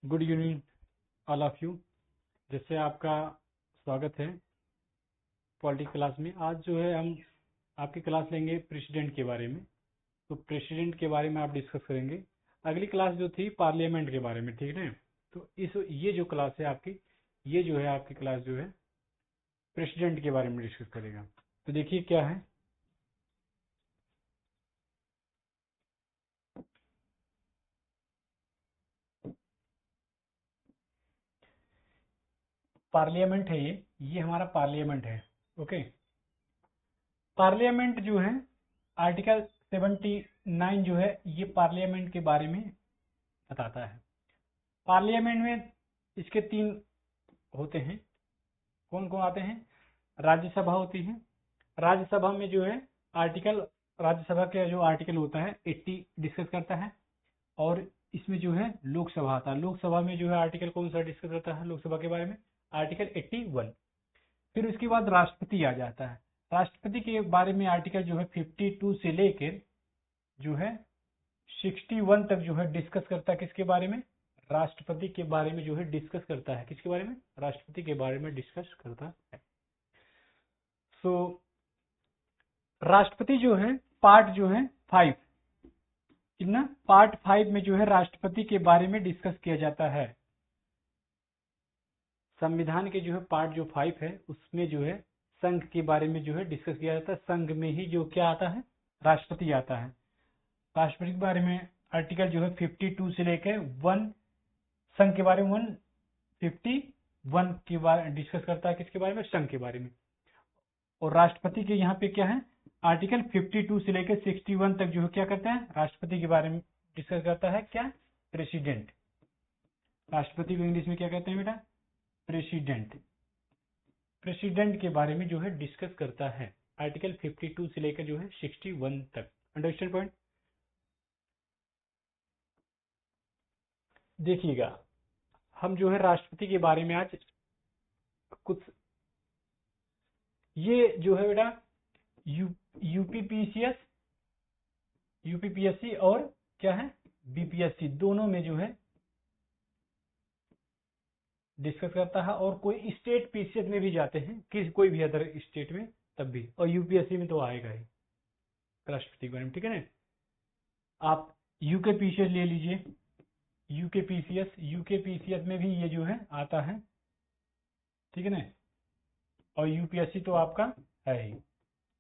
Good evening all of you. जैसे आपका स्वागत है पॉलिटिक्स क्लास में। आज जो है हम आपकी क्लास लेंगे प्रेसिडेंट के बारे में। तो प्रेसिडेंट के बारे में आप डिस्कस करेंगे। अगली क्लास जो थी पार्लियामेंट के बारे में, ठीक है। तो ये जो क्लास है आपकी, ये जो है आपकी क्लास जो है प्रेसिडेंट के बारे में डिस्कस करेगा। तो देखिए क्या है, पार्लियामेंट है ये हमारा पार्लियामेंट है। ओके, पार्लियामेंट जो है आर्टिकल 79 जो है ये पार्लियामेंट के बारे में बताता है। पार्लियामेंट में इसके तीन होते हैं। कौन कौन आते हैं? राज्यसभा होती है। राज्यसभा में जो है आर्टिकल, राज्यसभा का जो आर्टिकल होता है 80 डिस्कस करता है। और इसमें जो है लोकसभा आता है। लोकसभा में जो है आर्टिकल कौन सा डिस्कस करता है लोकसभा के बारे में? आर्टिकल 81। फिर उसके बाद राष्ट्रपति आ जाता है। राष्ट्रपति के बारे में आर्टिकल जो है 52 से लेकर जो है 61 तक जो है डिस्कस करता है। किसके बारे में? राष्ट्रपति के बारे में जो है डिस्कस करता है। किसके बारे में? राष्ट्रपति के बारे में डिस्कस करता है। सो राष्ट्रपति जो है पार्ट जो है 5, कितना पार्ट 5 में जो है राष्ट्रपति के बारे में डिस्कस किया जाता है। संविधान के जो है पार्ट जो 5 है उसमें जो है संघ के बारे में जो है डिस्कस किया जाता है। संघ में ही जो क्या आता है? राष्ट्रपति आता है। राष्ट्रपति के बारे में आर्टिकल जो है 52 से लेकर 1, संघ के बारे में 151 के बारे में डिस्कस करता है। किसके बारे में? संघ के बारे में। और राष्ट्रपति के यहाँ पे क्या है? आर्टिकल 52 से लेकर 61 तक जो है क्या करता है? राष्ट्रपति के बारे में डिस्कस करता है। क्या? प्रेसिडेंट। राष्ट्रपति को इंग्लिश में क्या कहते हैं बेटा? प्रेसिडेंट। प्रेसिडेंट के बारे में जो है डिस्कस करता है आर्टिकल 52 से लेकर जो है 61 तक। Understand point? देखिएगा, हम जो है राष्ट्रपति के बारे में आज कुछ, ये जो है बेटा यूपीपीएससी और क्या है बीपीएससी, दोनों में जो है डिस्कस करता है। और कोई स्टेट पीसीएस में भी जाते हैं, किसी कोई भी अदर स्टेट में तब भी। और यूपीएससी में तो आएगा ही राष्ट्रपति के बारे में, ठीक है ना। आप यूके पीसीएस ले लीजिए, यूके पीसीएस में भी ये जो है आता है, ठीक है ना। और यूपीएससी तो आपका है ही।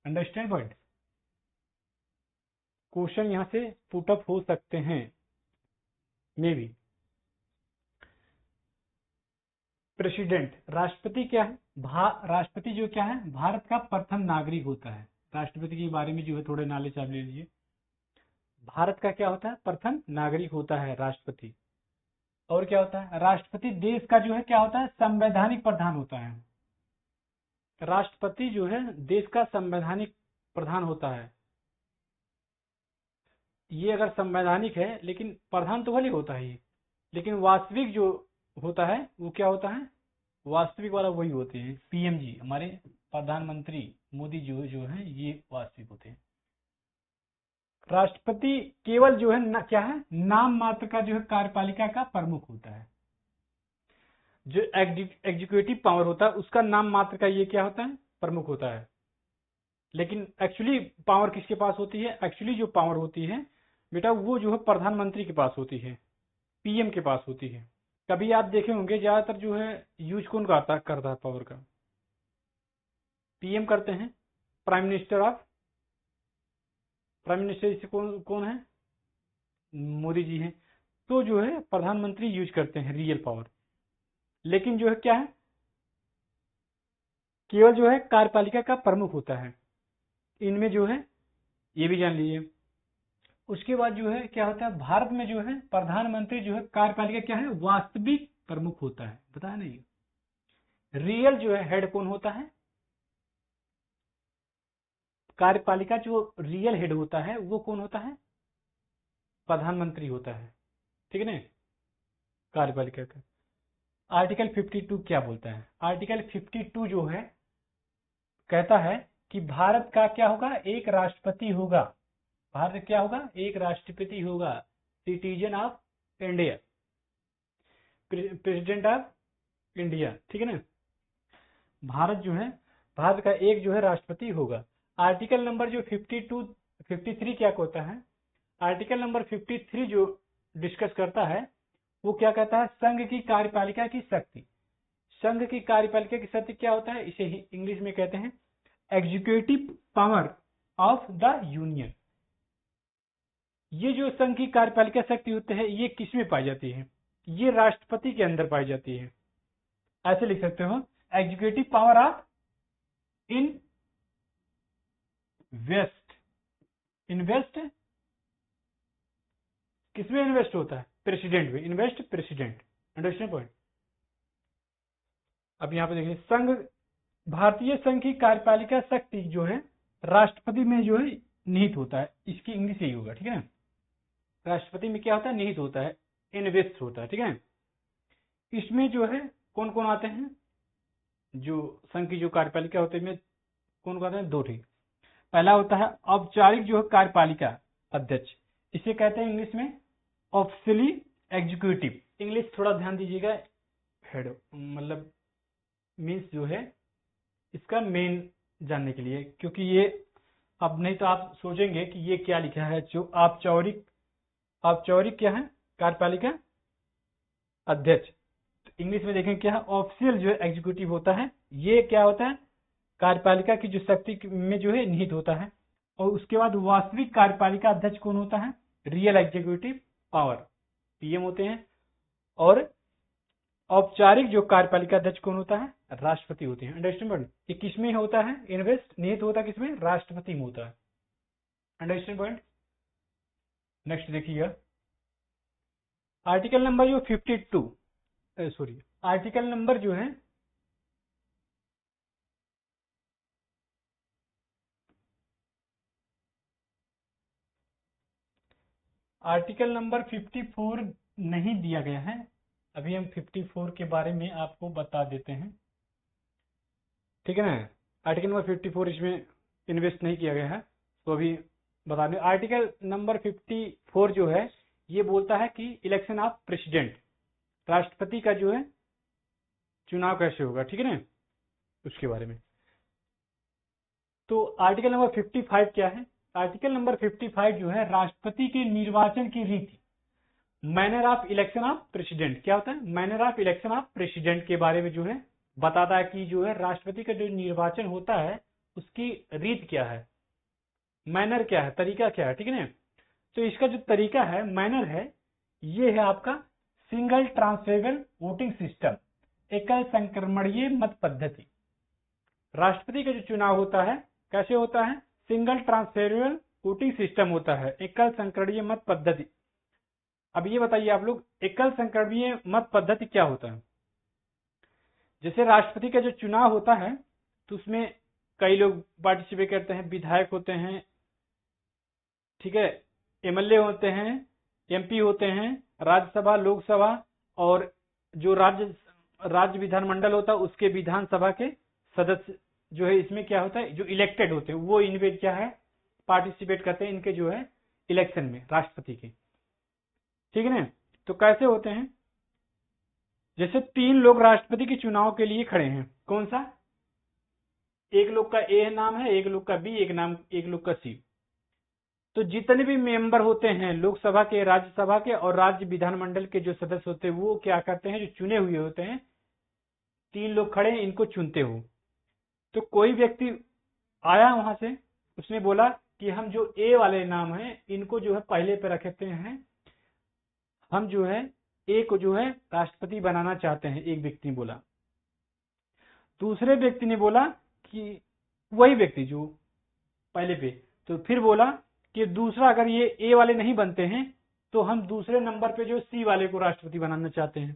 Understand point? क्वेश्चन यहाँ से पुटअप हो सकते हैं मे बी। प्रेसिडेंट, राष्ट्रपति क्या है? राष्ट्रपति जो क्या है भारत का प्रथम नागरिक होता है। राष्ट्रपति के बारे में जो है थोड़े नॉलेज आप ले लीजिए। भारत का क्या होता है? प्रथम नागरिक होता है राष्ट्रपति। और क्या होता है? राष्ट्रपति देश का जो है क्या होता है? संवैधानिक प्रधान होता है। राष्ट्रपति जो है देश का संवैधानिक प्रधान होता है। ये अगर संवैधानिक है, लेकिन प्रधान तो भले होता है, लेकिन वास्तविक जो होता है वो क्या होता है? वास्तविक वाला वही होते हैं पीएमजी, हमारे प्रधानमंत्री मोदी जो है ये वास्तविक होते हैं। राष्ट्रपति केवल जो है क्या है? नाम मात्र का जो है कार्यपालिका का प्रमुख होता है। जो एग्जीक्यूटिव पावर होता है उसका नाम मात्र का ये क्या होता है? प्रमुख होता है। लेकिन एक्चुअली पावर किसके पास होती है? एक्चुअली जो पावर होती है बेटा वो जो है प्रधानमंत्री के पास होती है, पीएम के पास होती है। कभी आप देखे होंगे ज्यादातर जो है यूज कौन करता है पावर का? पीएम करते हैं। प्राइम मिनिस्टर इससे कौन है? मोदी जी हैं। तो जो है प्रधानमंत्री यूज करते हैं रियल पावर। लेकिन जो है क्या है, केवल जो है कार्यपालिका का प्रमुख होता है। इनमें जो है ये भी जान लीजिए। उसके बाद जो है क्या होता है, भारत में जो है प्रधानमंत्री जो है कार्यपालिका क्या है? वास्तविक प्रमुख होता है। बताया नहीं? रियल जो है हेड कौन होता है? कार्यपालिका जो रियल हेड होता है वो कौन होता है? प्रधानमंत्री होता है, ठीक है ना, कार्यपालिका का। आर्टिकल 52 क्या बोलता है? आर्टिकल 52 जो है कहता है कि भारत का क्या होगा? एक राष्ट्रपति होगा। भारत क्या होगा? एक राष्ट्रपति होगा, citizen of India. President of India, ठीक है ना। भारत जो है, भारत का एक जो है राष्ट्रपति होगा। आर्टिकल नंबर जो 53 क्या होता है, आर्टिकल नंबर 53 जो डिस्कस करता है वो क्या कहता है, संघ की कार्यपालिका की शक्ति। संघ की कार्यपालिका की शक्ति क्या होता है, इसे इंग्लिश में कहते हैं executive power of the union. ये जो संघ की कार्यपालिका शक्ति होती है ये किसमें पाई जाती है, ये राष्ट्रपति के अंदर पाई जाती है। ऐसे लिख सकते हो, एग्जीक्यूटिव पावर ऑफ इन्वेस्ट किसमें इन्वेस्ट होता है, प्रेसिडेंट में, इन्वेस्ट प्रेसिडेंट, अंडरस्टैंड पॉइंट। अब यहाँ पे देखिए, संघ, भारतीय संघ की कार्यपालिका शक्ति जो है राष्ट्रपति में जो है निहित होता है, इसकी इंग्लिश यही होगा, ठीक है ना। राष्ट्रपति में क्या होता है, निहित होता है, इन्वेस्ट होता है, ठीक है। इसमें जो है कौन कौन आते हैं, जो संघ की जो कार्यपालिका होते हैं कौन कौन आते हैं, दो ठीक। पहला होता है औपचारिक जो है कार्यपालिका अध्यक्ष, इसे कहते हैं इंग्लिश में ऑफिशियली एग्जीक्यूटिव। इंग्लिश थोड़ा ध्यान दीजिएगा, हेड मतलब मीन्स जो है इसका मेन जानने के लिए, क्योंकि ये अब नहीं तो आप सोचेंगे कि ये क्या लिखा है, जो औपचारिक क्या है, कार्यपालिका अध्यक्ष। तो इंग्लिश में देखें क्या है, ऑफिशियल जो है एग्जीक्यूटिव होता है, ये क्या होता है, कार्यपालिका की जो शक्ति में जो है निहित होता है। और उसके बाद वास्तविक कार्यपालिका अध्यक्ष कौन होता है, रियल एग्जीक्यूटिव पावर, पीएम होते हैं। और औपचारिक जो कार्यपालिका अध्यक्ष कौन होता है, राष्ट्रपति होते हैं, अंडरस्टैंड। ये किसमें होता है, इन्वेस्ट निहित होता है किसमें, राष्ट्रपति में होता है, अंडरस्टैंड पॉइंट। नेक्स्ट देखिएगा, आर्टिकल नंबर जो 52 सॉरी आर्टिकल नंबर जो है आर्टिकल नंबर 54 नहीं दिया गया है, अभी हम 54 के बारे में आपको बता देते हैं, ठीक है ना। आर्टिकल नंबर 54 इसमें इन्वेस्ट नहीं किया गया है, तो अभी बता दें। आर्टिकल नंबर 54 जो है ये बोलता है कि इलेक्शन ऑफ प्रेसिडेंट, राष्ट्रपति का जो है चुनाव कैसे होगा, ठीक है ना, उसके बारे में। तो आर्टिकल नंबर 55 क्या है, आर्टिकल नंबर 55 जो है राष्ट्रपति के निर्वाचन की रीति, manner of election of president, क्या होता है, manner of election of president के बारे में जो है बताता है कि जो है राष्ट्रपति का जो निर्वाचन होता है उसकी रीत क्या है, मैनर क्या है, तरीका क्या है, ठीक है ना। तो इसका जो तरीका है, मैनर है, ये है आपका सिंगल ट्रांसफरेबल वोटिंग सिस्टम, एकल संक्रमणीय मत पद्धति। राष्ट्रपति का जो चुनाव होता है कैसे होता है, सिंगल ट्रांसफरेबल वोटिंग सिस्टम होता है, एकल संक्रमणीय मत पद्धति। अब ये बताइए आप लोग, एकल संक्रमणीय मत पद्धति क्या होता है। जैसे राष्ट्रपति का जो चुनाव होता है तो उसमें कई लोग पार्टिसिपेट करते हैं, विधायक होते हैं, ठीक है, एमएलए होते हैं, एमपी होते हैं, राज्यसभा, लोकसभा, और जो राज्य विधानमंडल होता है उसके विधानसभा के सदस्य जो है इसमें क्या होता है, जो इलेक्टेड होते हैं वो इनमें क्या है पार्टिसिपेट करते हैं इनके जो है इलेक्शन में, राष्ट्रपति के, ठीक है ना। तो कैसे होते हैं, जैसे 3 लोग राष्ट्रपति के चुनाव के लिए खड़े हैं, कौन सा, एक लोग का ए नाम है, एक लोग का बी, एक लोग का सी। तो जितने भी मेंबर होते हैं लोकसभा के, राज्यसभा के और राज्य विधानमंडल के जो सदस्य होते हैं वो क्या करते हैं, जो चुने हुए होते हैं, 3 लोग खड़े हैं इनको चुनते हो। तो कोई व्यक्ति आया वहां से, उसने बोला कि हम जो ए वाले नाम है इनको जो है पहले पे रखते हैं, हम जो है ए को जो है राष्ट्रपति बनाना चाहते हैं, एक व्यक्ति ने बोला। दूसरे व्यक्ति ने बोला कि वही व्यक्ति जो पहले पे, तो फिर बोला कि दूसरा अगर ये ए वाले नहीं बनते हैं तो हम दूसरे नंबर पे जो सी वाले को राष्ट्रपति बनाना चाहते हैं।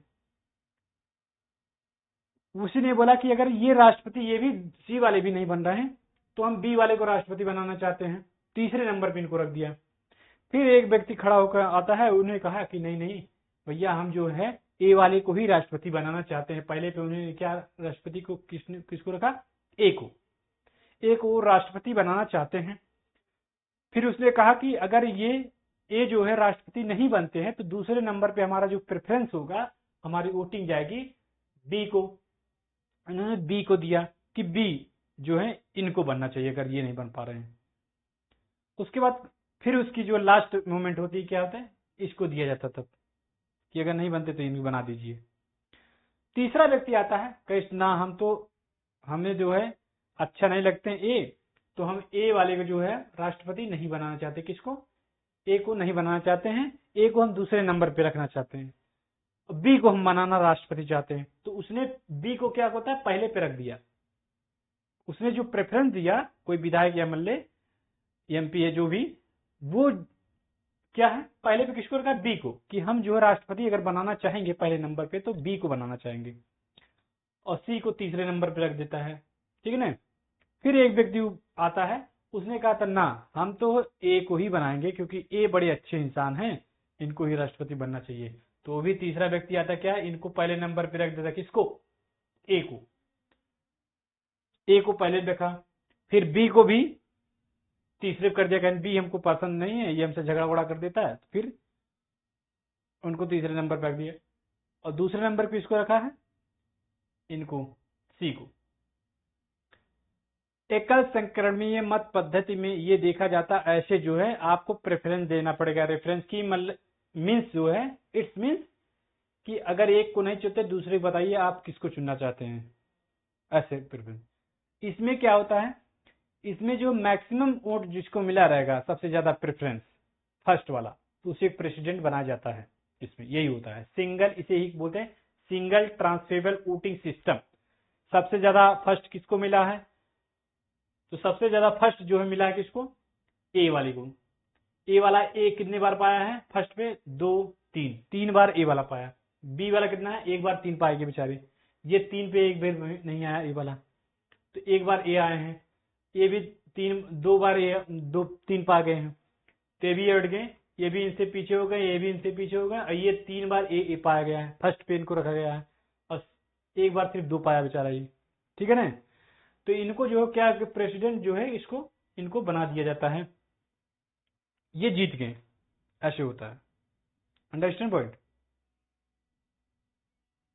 उसी ने बोला कि अगर ये राष्ट्रपति, ये भी सी वाले भी नहीं बन रहे हैं तो हम बी वाले को राष्ट्रपति बनाना चाहते हैं, तीसरे नंबर पे इनको रख दिया। फिर एक व्यक्ति खड़ा होकर आता है, उन्होंने कहा कि नहीं नहीं भैया, हम जो है ए वाले को ही राष्ट्रपति बनाना चाहते हैं। पहले पे उन्होंने क्या राष्ट्रपति को किसको रखा, ए को राष्ट्रपति बनाना चाहते हैं। फिर उसने कहा कि अगर ये ए जो है राष्ट्रपति नहीं बनते हैं तो दूसरे नंबर पे हमारा जो प्रेफरेंस होगा हमारी वोटिंग जाएगी बी को। इन्होंने बी को दिया कि बी जो है इनको बनना चाहिए अगर ये नहीं बन पा रहे हैं। उसके बाद फिर उसकी जो लास्ट मोमेंट होती है क्या होता है, इसको दिया जाता तब कि अगर नहीं बनते तो इनको बना दीजिए। तीसरा व्यक्ति आता है, कहे ना हमें जो है अच्छा नहीं लगते ए, तो हम ए वाले को जो है राष्ट्रपति नहीं बनाना चाहते। किसको? ए को नहीं बनाना चाहते हैं, ए को हम दूसरे नंबर पे रखना चाहते हैं, बी को हम बनाना राष्ट्रपति चाहते हैं। तो उसने बी को क्या होता है पहले पे रख दिया। उसने जो प्रेफरेंस दिया, कोई विधायक या एमएलए एमपी है जो भी, वो क्या है पहले पे किसको रखा? बी को, कि हम जो है राष्ट्रपति अगर बनाना चाहेंगे पहले नंबर पे तो बी को बनाना चाहेंगे, और सी को तीसरे नंबर पे रख देता है। ठीक है ना। फिर एक व्यक्ति आता है, उसने कहा था ना हम तो ए को ही बनाएंगे क्योंकि ए बड़े अच्छे इंसान हैं, इनको ही राष्ट्रपति बनना चाहिए। तो भी तीसरा व्यक्ति आता क्या, इनको पहले नंबर पे रख देता। किसको? ए को। ए को पहले रखा, फिर बी को भी तीसरे कर दिया, बी हमको पसंद नहीं है, ये हमसे झगड़ा वगड़ा कर देता है, तो फिर उनको तीसरे नंबर पर रख दिया। और दूसरे नंबर पे इसको रखा है, इनको सी को। एकल संक्रमणीय मत पद्धति में ये देखा जाता ऐसे जो है आपको प्रेफरेंस देना पड़ेगा। रेफरेंस की मतलब मीन्स जो है इट्स मीन्स कि अगर एक को नहीं चुनते दूसरे बताइए आप किसको चुनना चाहते हैं, ऐसे प्रेफरेंस। इसमें क्या होता है, इसमें जो मैक्सिमम वोट जिसको मिला रहेगा सबसे ज्यादा प्रेफरेंस फर्स्ट वाला, तो उसे प्रेसिडेंट बनाया जाता है। इसमें यही होता है सिंगल, इसे ही बोलते हैं सिंगल ट्रांसफरेबल वोटिंग सिस्टम। सबसे ज्यादा फर्स्ट किसको मिला है, तो सबसे ज्यादा फर्स्ट जो है मिला है किसको? ए वाले को। ए वाला ए कितने बार पाया है फर्स्ट पे? 2 3 3 बार ए वाला पाया। बी वाला कितना है? एक बार 3 पाएंगे बेचारे, ये 3 पे एक बार नहीं आया ए वाला, तो एक बार ए आए हैं। ये भी 2 बार ए 2 3 पा गए हैं, तो ये भी अट गए, ये भी इनसे पीछे हो गए, ये भी इनसे पीछे हो गए, और ये 3 बार ए पाया गया है, फर्स्ट पे इनको रखा गया है, और एक बार सिर्फ 2 पाया बेचारा ये। ठीक है ना। तो इनको जो क्या प्रेसिडेंट जो है इसको इनको बना दिया जाता है, ये जीत गए, ऐसे होता है। Understand point.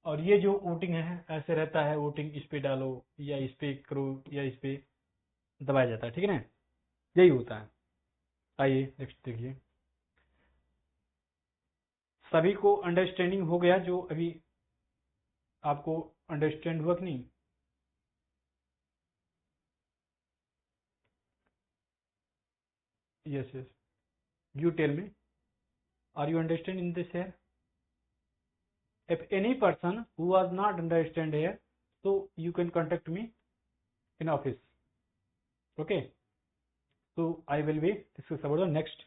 और ये जो वोटिंग है ऐसे रहता है, वोटिंग इस पे डालो या इस पे करो या इस पे दबाया जाता है। ठीक है ना, यही होता है। आइए नेक्स्ट देखिए। सभी को अंडरस्टैंडिंग हो गया जो अभी आपको अंडरस्टैंड हुआ कि नहीं? Yes, yes. You tell me. Are you understanding this here? If any person who was not understand here, so you can contact me in office. Okay. So I will be discuss about the next.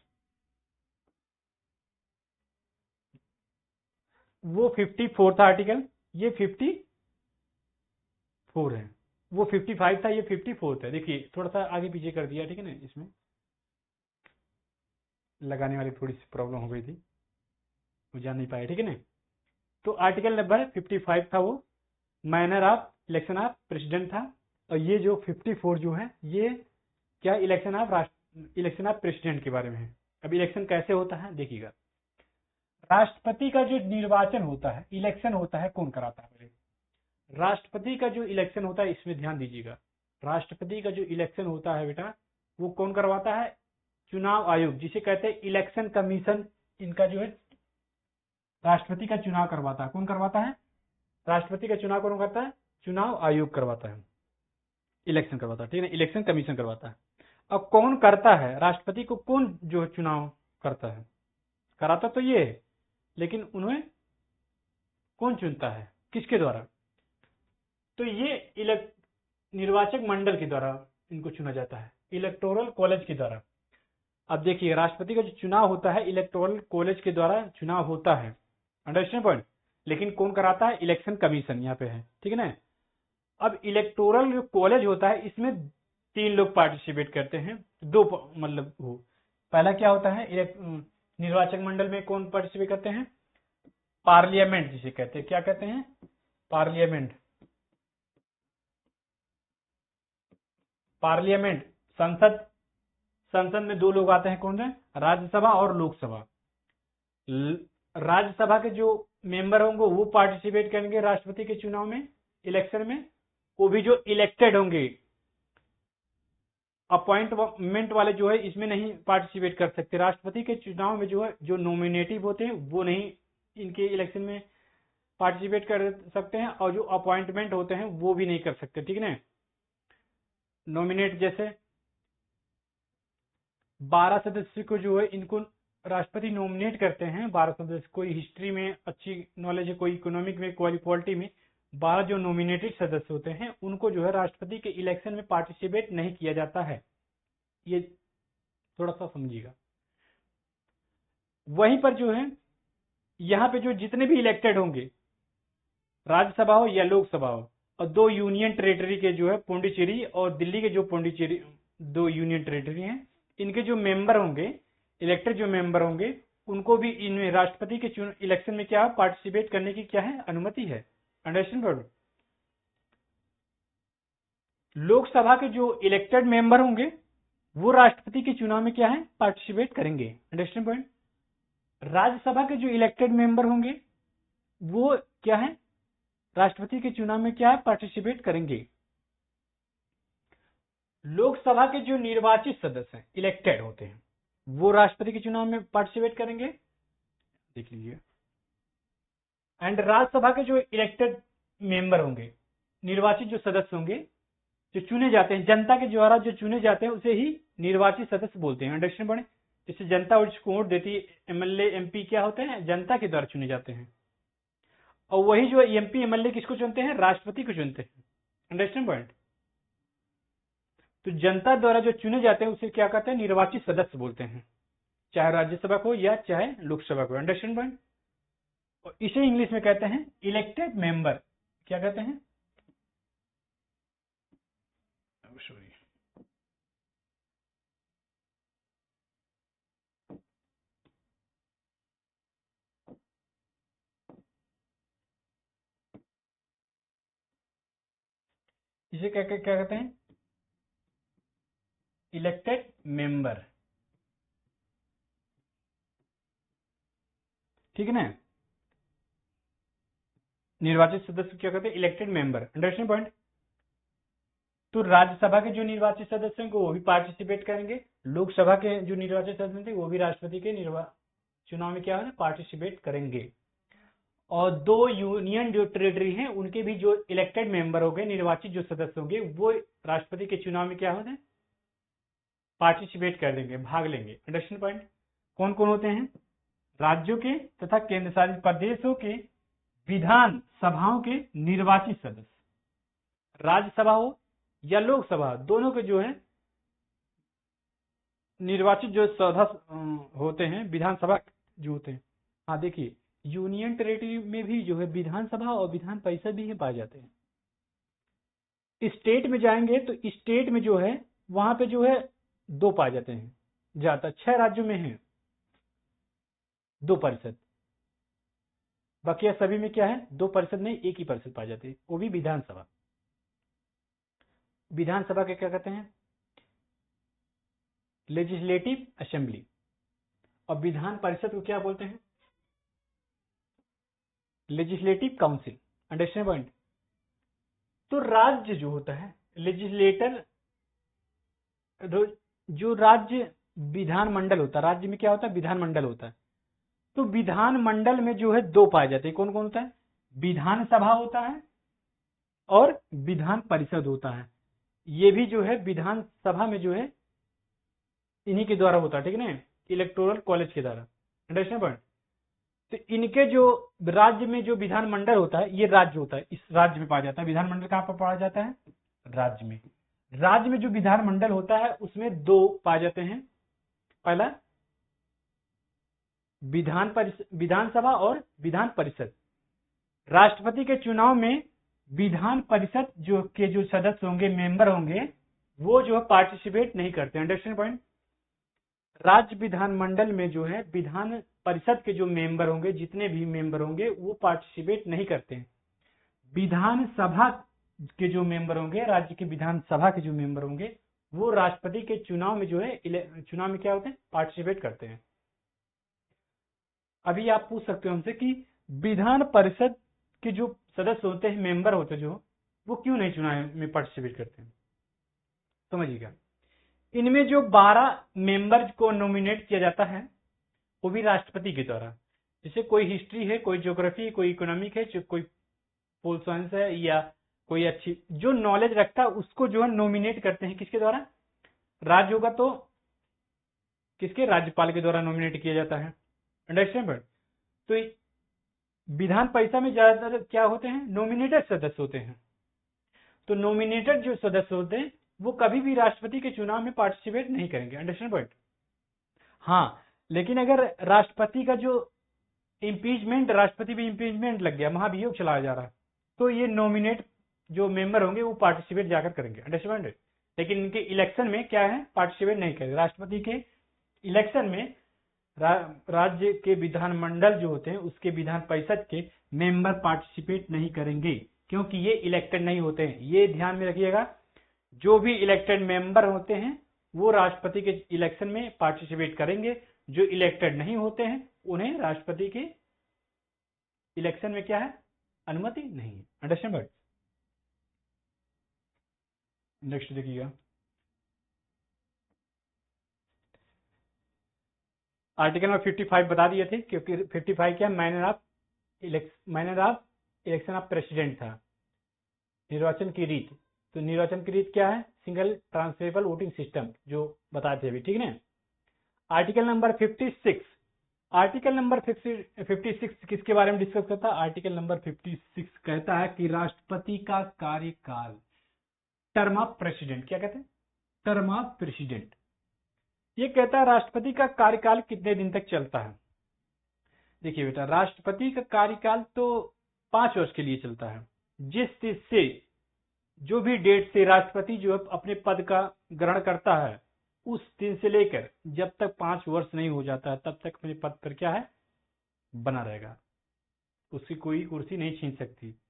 वो 54 था article, ये 54 है। वो 55 था, ये 54 है। देखिए थोड़ा सा आगे पीछे कर दिया। ठीक है ना, इसमें लगाने वाली थोड़ी सी प्रॉब्लम हो गई थी, वो जान नहीं पाए। ठीक है ना। तो आर्टिकल नंबर 55 था वो manner of election of president था, और ये जो 54 जो है ये क्या इलेक्शन ऑफ प्रेसिडेंट के बारे में है। अब इलेक्शन कैसे होता है देखिएगा। राष्ट्रपति का जो निर्वाचन होता है, इलेक्शन होता है, कौन कराता है? राष्ट्रपति का जो इलेक्शन होता है, इसमें ध्यान दीजिएगा। राष्ट्रपति का जो इलेक्शन होता है बेटा, वो कौन करवाता है? चुनाव आयोग, जिसे कहते हैं इलेक्शन कमीशन। इनका जो है राष्ट्रपति का चुनाव करवाता है। कौन करवाता है? राष्ट्रपति का चुनाव कौन करता है? चुनाव आयोग करवाता है, इलेक्शन करवाता है। ठीक है, इलेक्शन कमीशन करवाता है। अब कौन करता है राष्ट्रपति को? कौन जो चुनाव करता है? कराता तो ये है, लेकिन उन्हें कौन चुनता है? किसके द्वारा? तो ये निर्वाचक मंडल के द्वारा इनको चुना जाता है, इलेक्टोरल कॉलेज के द्वारा। अब देखिए राष्ट्रपति का जो चुनाव होता है इलेक्टोरल कॉलेज के द्वारा चुनाव होता है। Understand point. लेकिन कौन कराता है? इलेक्शन कमीशन यहाँ पे है। ठीक है ना। अब इलेक्टोरल जो कॉलेज होता है इसमें 3 लोग पार्टिसिपेट करते हैं, 2 मतलब वो पहला क्या होता है, निर्वाचक मंडल में कौन पार्टिसिपेट करते हैं? पार्लियामेंट जिसे कहते हैं। क्या कहते हैं? पार्लियामेंट। पार्लियामेंट संसद। संसद में 2 लोग आते हैं, कौन है? राज्यसभा और लोकसभा। राज्यसभा के जो मेंबर होंगे वो पार्टिसिपेट करेंगे राष्ट्रपति के चुनाव में, इलेक्शन में। वो भी जो इलेक्टेड होंगे, अपॉइंटमेंट वाले जो है इसमें नहीं पार्टिसिपेट कर सकते। राष्ट्रपति के चुनाव में जो है जो नॉमिनेटिव होते हैं वो नहीं इनके इलेक्शन में पार्टिसिपेट कर सकते हैं, और जो अपॉइंटमेंट होते हैं वो भी नहीं कर सकते, ठीक है ना। नॉमिनेट जैसे 12 सदस्य को जो है इनको राष्ट्रपति नॉमिनेट करते हैं। 12 सदस्य, कोई हिस्ट्री में अच्छी नॉलेज है, कोई इकोनॉमिक में, कोई पॉलिटी में, 12 जो नॉमिनेटेड सदस्य होते हैं उनको जो है राष्ट्रपति के इलेक्शन में पार्टिसिपेट नहीं किया जाता है। ये थोड़ा सा समझिएगा। वहीं पर जो है यहाँ पे जो जितने भी इलेक्टेड होंगे, राज्यसभा हो या लोकसभा हो, और 2 यूनियन टेरिटरी के जो है पुडुचेरी और दिल्ली के जो पुडुचेरी 2 यूनियन टेरिटरी हैं, इनके जो मेंबर होंगे, इलेक्टेड जो मेंबर होंगे, उनको भी इनमें राष्ट्रपति के इलेक्शन में क्या पार्टिसिपेट करने की क्या है, अनुमति है। Understand word. लोकसभा के जो इलेक्टेड मेंबर होंगे वो राष्ट्रपति के चुनाव में क्या है, पार्टिसिपेट करेंगे। Understand point. राज्यसभा के जो इलेक्टेड मेंबर होंगे वो क्या है, राष्ट्रपति के चुनाव में क्या है, पार्टिसिपेट करेंगे। लोकसभा के जो निर्वाचित सदस्य हैं, इलेक्टेड होते हैं, वो राष्ट्रपति के चुनाव में पार्टिसिपेट करेंगे, देख लीजिए। एंड राज्यसभा के जो इलेक्टेड मेंबर होंगे, निर्वाचित जो सदस्य होंगे, जो चुने जाते हैं, जनता के द्वारा जो चुने जाते हैं उसे ही निर्वाचित सदस्य बोलते हैं। अंडरस्टैंड पड़े। जिससे जनता उसको वोट देती है, एमएलए एमपी क्या होते हैं, जनता के द्वारा चुने जाते हैं। और वही जो एमपी एमएलए किसको चुनते हैं, राष्ट्रपति को चुनते हैं। Understand point. तो जनता द्वारा जो चुने जाते हैं उसे क्या कहते हैं, निर्वाचित सदस्य बोलते हैं, चाहे राज्यसभा को या चाहे लोकसभा को। Understand point. और इसे इंग्लिश में कहते हैं इलेक्टेड मेंबर। क्या कहते हैं, सॉरी, इसे क्या क्या कहते हैं, इलेक्टेड मेंबर, ठीक है ना। निर्वाचित सदस्य क्या कहते हैं, इलेक्टेड मेंबर। Understand point. तो राज्यसभा के जो निर्वाचित सदस्य हैं वो भी पार्टिसिपेट करेंगे, लोकसभा के जो निर्वाचित सदस्य थे वो भी राष्ट्रपति के चुनाव में क्या है, पार्टिसिपेट करेंगे। और 2 यूनियन जो टेरिटरी हैं उनके भी जो इलेक्टेड मेंबर होंगे, निर्वाचित जो सदस्य होंगे, वो राष्ट्रपति के चुनाव में क्या होते हैं, पार्टिसिपेट कर देंगे, भाग लेंगे। Understand point. कौन कौन होते हैं, राज्यों के तथा केंद्र शासित प्रदेशों के विधान सभाओं के निर्वाचित सदस्य, राज्यसभा हो या लोकसभा, दोनों के जो है निर्वाचित जो सदस्य होते हैं, विधानसभा जो होते हैं। हाँ देखिए, यूनियन टेरिटरी में भी जो है विधानसभा और विधान परिषद भी पाए जाते हैं। स्टेट में जाएंगे तो स्टेट में जो है वहां पे जो है 2 पाए जाते हैं, ज्यादा 6 राज्यों में है 2 परिषद, बाकी सभी में क्या है, 2 परिषद नहीं, 1 ही परिषद पाए जाते हैं, वो भी विधानसभा। विधानसभा के क्या कहते हैं, लेजिस्लेटिव असेंबली। और विधान परिषद को क्या बोलते हैं, लेजिस्लेटिव काउंसिल। Understand point. तो राज्य जो होता है, लेजिस्लेटर, जो राज्य विधानमंडल होता है, राज्य में क्या होता है, विधानमंडल होता है। तो विधानमंडल में जो है 2 पाए जाते हैं। कौन कौन होता है, विधानसभा होता है और विधान परिषद होता है। ये भी जो है विधानसभा में जो है इन्हीं के द्वारा होता है, ठीक है ना, इलेक्टोरल कॉलेज के द्वारा। Understand point. तो इनके जो राज्य में जो विधानमंडल होता है, ये राज्य होता है, इस राज्य में पाया जाता है। विधानमंडल कहाँ पर पाया जाता है, राज्य में। राज्य में जो विधानमंडल होता है उसमें 2 पाए जाते हैं। पहला विधानसभा और विधान परिषद। राष्ट्रपति के चुनाव में विधान परिषद जो सदस्य होंगे, मेंबर होंगे, वो जो है पार्टिसिपेट नहीं करते। Understand point. राज्य विधानमंडल में जो है विधान परिषद के जो मेंबर होंगे, जितने भी मेंबर होंगे, वो पार्टिसिपेट नहीं करते हैं। विधानसभा के जो मेंबर होंगे, राज्य के विधानसभा के जो मेंबर होंगे, वो राष्ट्रपति के चुनाव में जो है क्या होते हैं, पार्टिसिपेट करते हैं। अभी आप पूछ सकते हो हमसे कि विधान परिषद के जो सदस्य होते हैं, मेंबर होते हैं जो, वो क्यों नहीं चुनाव में पार्टिसिपेट करते हैं, समझिएगा। इनमें जो 12 मेंबर को नॉमिनेट किया जाता है वो भी राष्ट्रपति के द्वारा। जैसे कोई हिस्ट्री है, कोई ज्योग्राफी, कोई इकोनॉमिक है, कोई पोल साइंस है, या कोई अच्छी जो नॉलेज रखता है उसको जो है नॉमिनेट करते हैं किसके द्वारा, राज्य होगा तो किसके, राज्यपाल के द्वारा नॉमिनेट किया जाता है। अंडरस्टैंड। तो विधान परिषद में ज्यादातर क्या होते हैं, नॉमिनेटेड सदस्य होते हैं। तो नॉमिनेटेड जो सदस्य होते हैं वो कभी भी राष्ट्रपति के चुनाव में पार्टिसिपेट नहीं करेंगे। Understand point. हाँ, लेकिन अगर राष्ट्रपति का जो इम्पीचमेंट, राष्ट्रपति भी इम्पीचमेंट लग गया, महाभियोग चलाया जा रहा है, तो ये नॉमिनेट जो मेंबर होंगे वो पार्टिसिपेट जाकर करेंगे। अंडरस्टैंड। लेकिन इनके इलेक्शन में क्या है, पार्टिसिपेट नहीं करेंगे। राष्ट्रपति के इलेक्शन में राज्य के विधानमंडल जो होते हैं उसके विधान परिषद के मेंबर पार्टिसिपेट नहीं करेंगे, क्योंकि ये इलेक्टेड नहीं होते हैं। ये ध्यान में रखिएगा, जो भी इलेक्टेड मेंबर होते हैं वो राष्ट्रपति के इलेक्शन में पार्टिसिपेट करेंगे, जो इलेक्टेड नहीं होते हैं उन्हें राष्ट्रपति के इलेक्शन में क्या है, अनुमति नहीं है। Understand but. नेक्स्ट देखिएगा, आर्टिकल नंबर 55 बता दिए थे, क्योंकि 55 क्या, manner of election of president था, निर्वाचन की रीत। तो निर्वाचन की रीत क्या है, सिंगल ट्रांसफरेबल वोटिंग सिस्टम, जो बताते थे अभी, ठीक है ना। आर्टिकल नंबर 56, आर्टिकल नंबर 56 किसके बारे में डिस्कस करता है, आर्टिकल नंबर 56 कहता है कि राष्ट्रपति का कार्यकाल, टर्म ऑफ प्रेसिडेंट, क्या कहते हैं, टर्म ऑफ प्रेसिडेंट। ये कहता है राष्ट्रपति का कार्यकाल कितने दिन तक चलता है। देखिए बेटा, राष्ट्रपति का कार्यकाल तो 5 वर्ष के लिए चलता है। जिस से जो भी डेट से राष्ट्रपति जो अपने पद का ग्रहण करता है, उस दिन से लेकर जब तक 5 वर्ष नहीं हो जाता है तब तक अपने पद पर क्या है, बना रहेगा। उसकी कोई कुर्सी नहीं छीन सकती।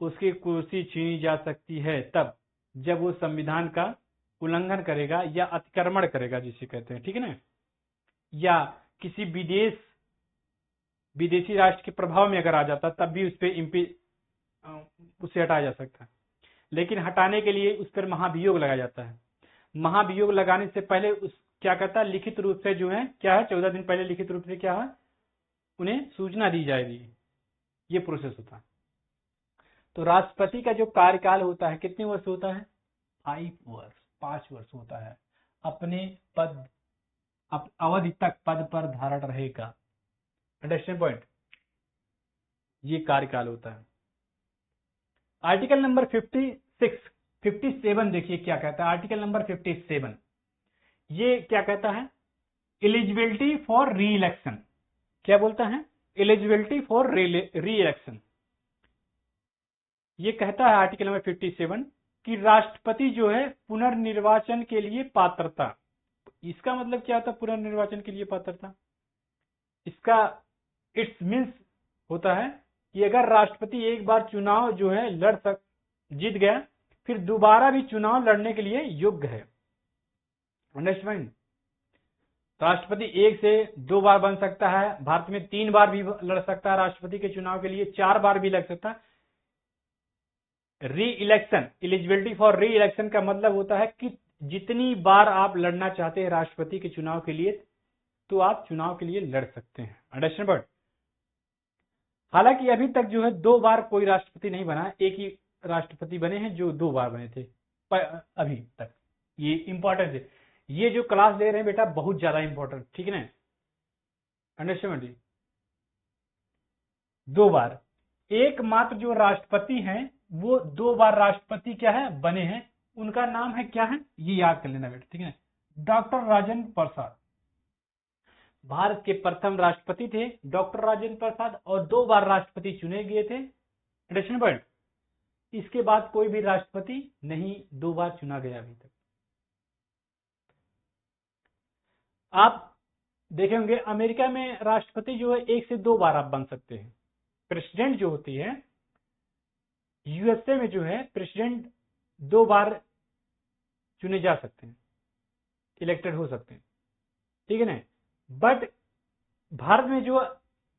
उसकी कुर्सी छीनी जा सकती है तब जब वो संविधान का उल्लंघन करेगा या अतिक्रमण करेगा, जिसे कहते हैं, ठीक है ना, या किसी विदेशी राष्ट्र के प्रभाव में अगर आ जाता तब भी उस पर उसे हटाया जा सकता है। लेकिन हटाने के लिए उस पर महाभियोग लगाया जाता है। महाभियोग लगाने से पहले उस क्या कहता है, लिखित रूप से जो है क्या है, 14 दिन पहले लिखित रूप से क्या है, उन्हें सूचना दी जाएगी। ये प्रोसेस होता है। तो राष्ट्रपति का जो कार्यकाल होता है कितने वर्ष होता है, 5 वर्ष होता है। अपने पद अवधि तक पद पर धारण रहेगा। Understand point. ये कार्यकाल होता है। आर्टिकल नंबर 57 देखिए क्या कहता है, आर्टिकल नंबर 57 ये क्या कहता है, एलिजिबिलिटी फॉर री इलेक्शन। क्या बोलता है, एलिजिबिलिटी फॉर री इलेक्शन। ये कहता है आर्टिकल नंबर 57 कि राष्ट्रपति जो है पुनर्निर्वाचन के लिए पात्रता। इसका मतलब क्या होता है पुनर्निर्वाचन के लिए पात्रता, इसका इट्स मीन्स होता है कि अगर राष्ट्रपति एक बार चुनाव जो है जीत गया, फिर दोबारा भी चुनाव लड़ने के लिए योग्य है। अंडरस्टैंड। राष्ट्रपति 1 से 2 बार बन सकता है, भारत में 3 बार भी लड़ सकता है राष्ट्रपति के चुनाव के लिए, 4 बार भी लग सकता है। री इलेक्शन, एलिजिबिलिटी फॉर री इलेक्शन का मतलब होता है कि जितनी बार आप लड़ना चाहते हैं राष्ट्रपति के चुनाव के लिए, तो आप चुनाव के लिए लड़ सकते हैं। Understand but. हालांकि अभी तक जो है 2 बार कोई राष्ट्रपति नहीं बना, एक ही राष्ट्रपति बने हैं जो 2 बार बने थे अभी तक। ये इंपॉर्टेंट है, ये जो क्लास ले रहे हैं बेटा बहुत ज्यादा इंपॉर्टेंट, ठीक है ना। अंडरस्टैंड। 2 बार, एकमात्र जो राष्ट्रपति हैं वो 2 बार राष्ट्रपति क्या है, बने हैं। उनका नाम है क्या है, ये याद कर लेना बेटा, ठीक है ना। डॉक्टर राजेंद्र प्रसाद भारत के प्रथम राष्ट्रपति थे, डॉक्टर राजेंद्र प्रसाद, और 2 बार राष्ट्रपति चुने गए थे। Understand point. इसके बाद कोई भी राष्ट्रपति नहीं 2 बार चुना गया अभी तक। आप देखे होंगे अमेरिका में राष्ट्रपति जो है 1 से 2 बार आप बन सकते हैं। प्रेसिडेंट जो होती है यूएसए में जो है प्रेसिडेंट 2 बार चुने जा सकते हैं, इलेक्टेड हो सकते हैं, ठीक है ना। बट भारत में जो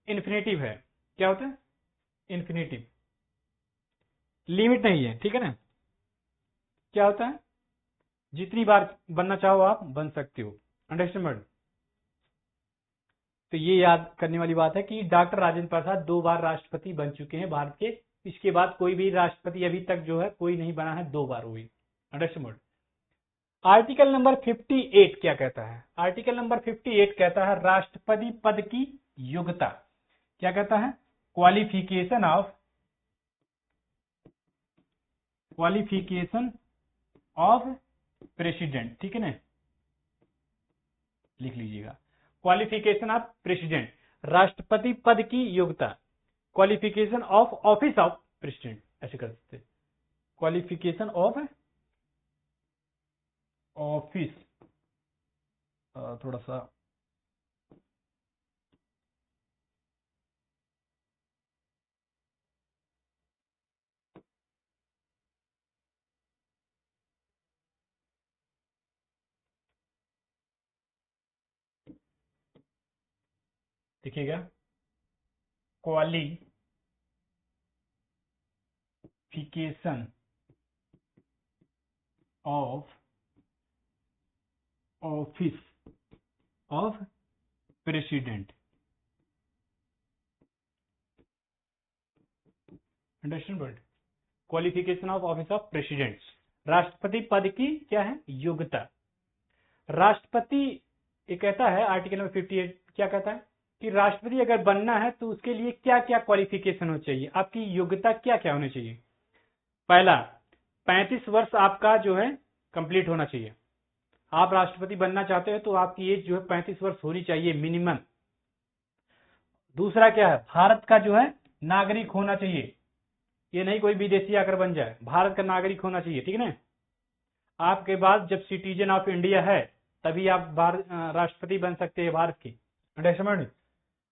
इन्फिनेटिव है, क्या होता है? इन्फिनिटिव, लिमिट नहीं है, ठीक है ना। क्या होता है? जितनी बार बनना चाहो आप बन सकते हो, अंडरस्टैंड। तो ये याद करने वाली बात है कि डॉक्टर राजेंद्र प्रसाद 2 बार राष्ट्रपति बन चुके हैं भारत के। इसके बाद कोई भी राष्ट्रपति अभी तक जो है कोई नहीं बना है, 2 बार हुई, अंडरस्टैंड। आर्टिकल नंबर 58 क्या कहता है? आर्टिकल नंबर 58 कहता है राष्ट्रपति पद की योग्यता। क्या कहता है? क्वालिफिकेशन ऑफ प्रेसिडेंट, ठीक है ना, लिख लीजिएगा। क्वालिफिकेशन ऑफ प्रेसिडेंट, राष्ट्रपति पद की योग्यता। Qualification of office of president, ऐसे कर सकते। क्वालिफिकेशन ऑफ ऑफिस, थोड़ा सा देखिएगा। Qualification of office of president, understand word. Qualification of office of president, राष्ट्रपति पद की क्या है? योग्यता। राष्ट्रपति ये कहता है आर्टिकल नंबर 58 क्या कहता है कि राष्ट्रपति अगर बनना है तो उसके लिए क्या क्या क्वालिफिकेशन होनी चाहिए, आपकी योग्यता क्या क्या होनी चाहिए। पहला, 35 वर्ष आपका जो है कंप्लीट होना चाहिए। आप राष्ट्रपति बनना चाहते हो तो आपकी एज जो है 35 वर्ष होनी चाहिए मिनिमम। दूसरा क्या है? भारत का जो है नागरिक होना चाहिए, ये नहीं कोई विदेशी आकर बन जाए, भारत का नागरिक होना चाहिए, ठीक है ना। आपके पास जब सिटीजन ऑफ इंडिया है तभी आप राष्ट्रपति बन सकते हैं भारत की, अंडरस्टैंड।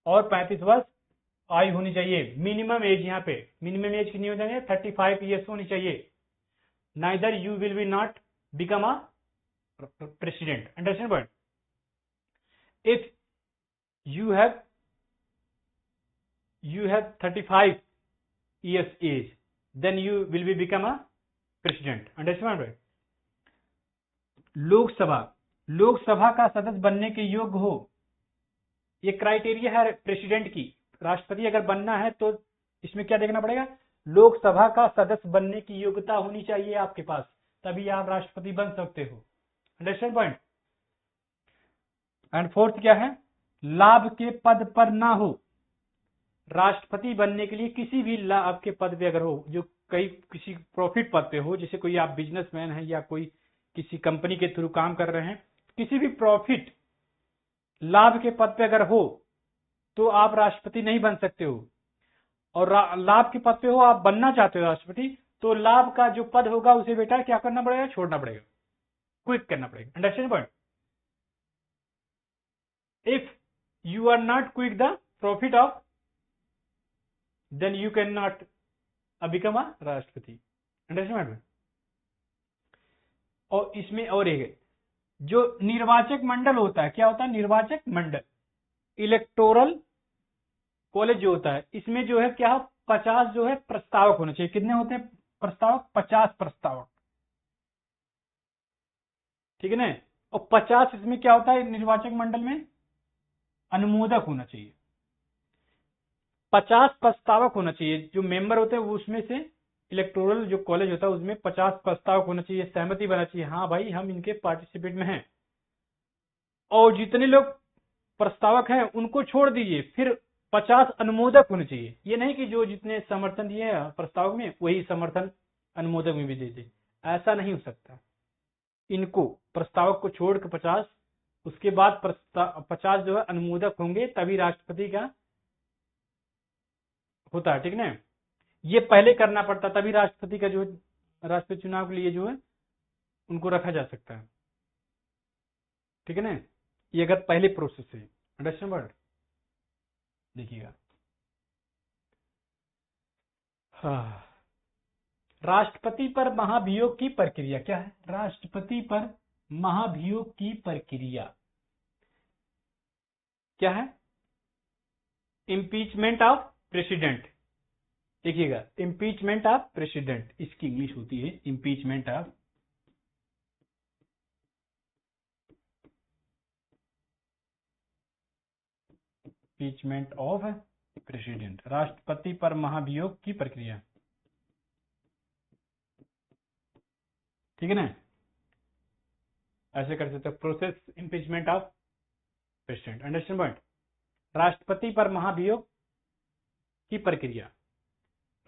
और 35 वर्ष आयु होनी चाहिए मिनिमम एज। यहाँ पे मिनिमम एज कितनी हो जाएगी? 35 ईयर्स होनी चाहिए। Neither you will be not become a president, understand. If you have 35 years age, then you will be become a president, understand? Lok Sabha का सदस्य बनने के योग्य हो, ये क्राइटेरिया है प्रेसिडेंट की। राष्ट्रपति अगर बनना है तो इसमें क्या देखना पड़ेगा? लोकसभा का सदस्य बनने की योग्यता होनी चाहिए आपके पास, तभी आप राष्ट्रपति बन सकते हो, अंडरस्टैंड पॉइंट। एंड फोर्थ क्या है? लाभ के पद पर ना हो। राष्ट्रपति बनने के लिए किसी भी लाभ के पद पे अगर हो, जो किसी प्रॉफिट पद पे हो, जैसे कोई आप बिजनेसमैन है या कोई किसी कंपनी के थ्रू काम कर रहे हैं, किसी भी प्रॉफिट लाभ के पद पे अगर हो तो आप राष्ट्रपति नहीं बन सकते हो। और लाभ के पद पे हो, आप बनना चाहते हो राष्ट्रपति, तो लाभ का जो पद होगा उसे बेटा क्या करना पड़ेगा? छोड़ना पड़ेगा, क्विट करना पड़ेगा, understand point. If you are not quick the profit off, then you cannot become a राष्ट्रपति, अंडरस्टैंड। और इसमें और एक जो निर्वाचक मंडल होता है, क्या होता है? निर्वाचक मंडल, इलेक्टोरल कॉलेज जो होता है, इसमें जो है क्या 50 जो है प्रस्तावक होने चाहिए। कितने होते हैं प्रस्तावक? 50 प्रस्तावक, ठीक है ना। और 50 इसमें क्या होता है? निर्वाचक मंडल में अनुमोदक होना चाहिए। 50 प्रस्तावक होना चाहिए, जो मेंबर होते हैं उसमें से इलेक्टोरल जो कॉलेज होता है उसमें 50 प्रस्तावक होना चाहिए, सहमति बना चाहिए, हाँ भाई हम इनके पार्टिसिपेट में हैं। और जितने लोग प्रस्तावक हैं उनको छोड़ दीजिए, फिर 50 अनुमोदक होने चाहिए। ये नहीं कि जो जितने समर्थन दिए प्रस्तावक में वही समर्थन अनुमोदक में भी दे दे, ऐसा नहीं हो सकता। इनको प्रस्तावक को छोड़ के 50, उसके बाद 50 जो है अनुमोदक होंगे, तभी राष्ट्रपति का होता है, ठीक ना। ये पहले करना पड़ता, तभी राष्ट्रपति का जो राष्ट्रपति चुनाव के लिए जो है उनको रखा जा सकता है, ठीक है ना। ये अगर पहले प्रोसेस है, अंडरस्टैंड वर्ड। देखिएगा, हाँ, राष्ट्रपति पर महाभियोग की प्रक्रिया क्या है? राष्ट्रपति पर महाभियोग की प्रक्रिया क्या है? Impeachment of president. देखिएगा, इम्पीचमेंट ऑफ प्रेसिडेंट, इसकी इंग्लिश होती है impeachment of impeachment of president, राष्ट्रपति पर महाभियोग की प्रक्रिया। ठीक है ना, ऐसे कर सकते हो, process impeachment of president. Understand point. राष्ट्रपति पर महाभियोग की प्रक्रिया।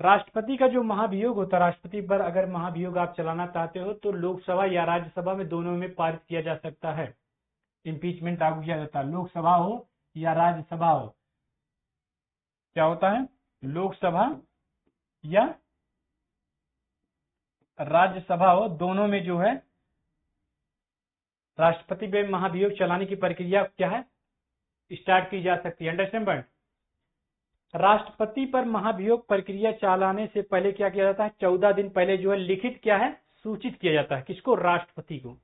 राष्ट्रपति का जो महाभियोग होता है, राष्ट्रपति पर अगर महाभियोग आप चलाना चाहते हो तो लोकसभा या राज्यसभा में दोनों में पारित किया जा सकता है। इम्पीचमेंट लागू किया जाता है, लोकसभा हो या राज्यसभा हो। क्या होता है, लोकसभा या राज्यसभा हो, दोनों में जो है राष्ट्रपति पे महाभियोग चलाने की प्रक्रिया क्या है, स्टार्ट की जा सकती है। Understand point. राष्ट्रपति पर महाभियोग प्रक्रिया चलाने से पहले क्या किया जाता है, 14 दिन पहले जो है लिखित क्या है, सूचित किया जाता है। किसको, राष्ट्रपति को।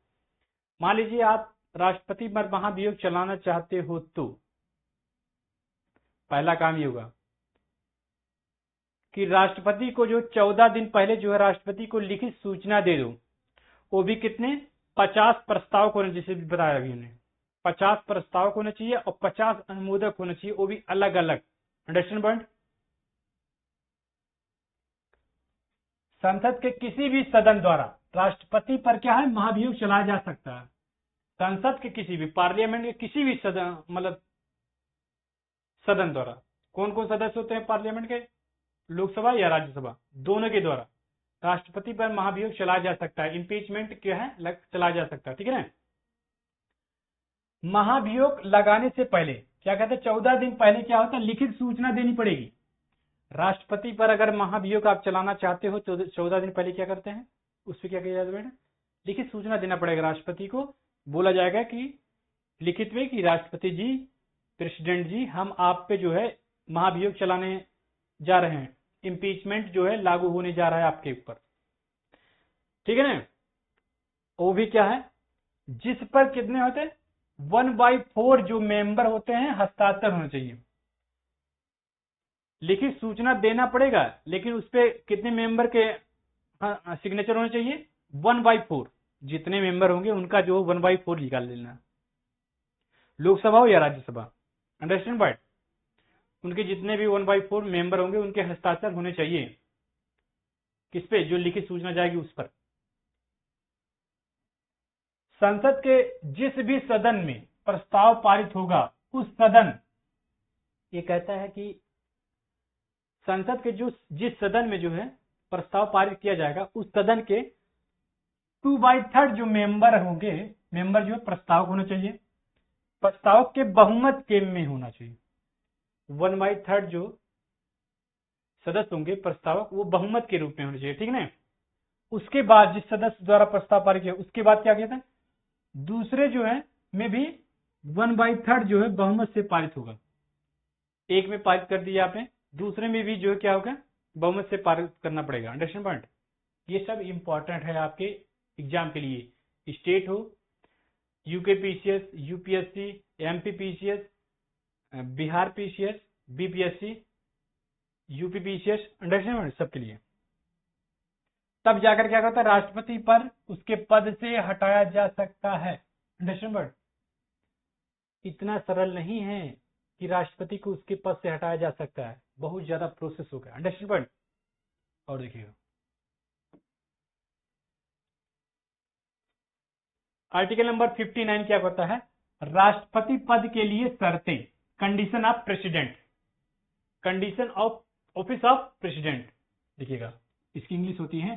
मान लीजिए आप राष्ट्रपति पर महाभियोग चलाना चाहते हो तो पहला काम ये होगा कि राष्ट्रपति को जो 14 दिन पहले जो है राष्ट्रपति को लिखित सूचना दे दो। वो भी कितने, 50 प्रस्ताव को, जैसे भी बताया अभी हमने, 50 प्रस्ताव होना चाहिए और 50 अनुमोदक होना चाहिए, वो भी अलग अलग। Understand point. संसद के किसी भी सदन द्वारा राष्ट्रपति पर क्या है, महाभियोग चलाया जा सकता है। संसद के किसी भी, पार्लियामेंट के किसी भी सदन, मतलब सदन द्वारा। कौन कौन सदस्य होते हैं पार्लियामेंट के, लोकसभा या राज्यसभा, दोनों के द्वारा राष्ट्रपति पर महाभियोग चलाया जा सकता है। इम्पीचमेंट क्या है, चलाया जा सकता है। ठीक है ना। महाभियोग लगाने से पहले क्या कहते हैं, 14 दिन पहले क्या होता है, लिखित सूचना देनी पड़ेगी। राष्ट्रपति पर अगर महाभियोग आप चलाना चाहते हो तो 14 दिन पहले क्या करते हैं, उस पर क्या किया जाता है बेटा, लिखित सूचना देना पड़ेगा। राष्ट्रपति को बोला जाएगा कि लिखित में कि राष्ट्रपति जी, प्रेसिडेंट जी, हम आप पे जो है महाभियोग चलाने जा रहे हैं, इम्पीचमेंट जो है लागू होने जा रहा है आपके ऊपर। ठीक है ना। वो भी क्या है, जिस पर कितने होते हैं, 1/4 जो मेंबर होते हैं हस्ताक्षर होने चाहिए। लिखित सूचना देना पड़ेगा, लेकिन उस पे कितने मेंबर के सिग्नेचर होने चाहिए, 1/4। जितने मेंबर होंगे उनका जो 1/4 निकाल लेना, लोकसभा हो या राज्यसभा। Understand point. उनके जितने भी 1/4 मेंबर होंगे उनके हस्ताक्षर होने चाहिए। किस पे, जो लिखित सूचना जाएगी उस पर। संसद के जिस भी सदन में प्रस्ताव पारित होगा, उस सदन, ये कहता है कि संसद के जिस सदन में जो है प्रस्ताव पारित किया जाएगा, उस सदन के 2/3 जो मेंबर होंगे, मेंबर जो है प्रस्ताव होना चाहिए, प्रस्ताव के बहुमत के में होना चाहिए। 1/3 जो सदस्य होंगे प्रस्तावक, वो बहुमत के रूप में होने चाहिए। ठीक है ना। उसके बाद जिस सदस्य द्वारा प्रस्ताव पारित किया, उसके बाद क्या कहते हैं, दूसरे जो है में भी 1/3 जो है बहुमत से पारित होगा। एक में पारित कर दिया आपने, दूसरे में भी जो है क्या होगा, बहुमत से पारित करना पड़ेगा। Understand point. ये सब इंपॉर्टेंट है आपके एग्जाम के लिए, स्टेट हो, UK PCS, UPSC, MP PCS, Bihar PCS, BPSC, UP PCS. Understand point, सबके लिए। तब जाकर क्या कहता है, राष्ट्रपति पर उसके पद से हटाया जा सकता है। Understand point. इतना सरल नहीं है कि राष्ट्रपति को उसके पद से हटाया जा सकता है, बहुत ज्यादा प्रोसेस होगा। Understand point. और देखिएगा आर्टिकल नंबर 59 क्या कहता है, राष्ट्रपति पद के लिए शर्तें, condition of president, condition of office of president. देखिएगा, इसकी इंग्लिश होती है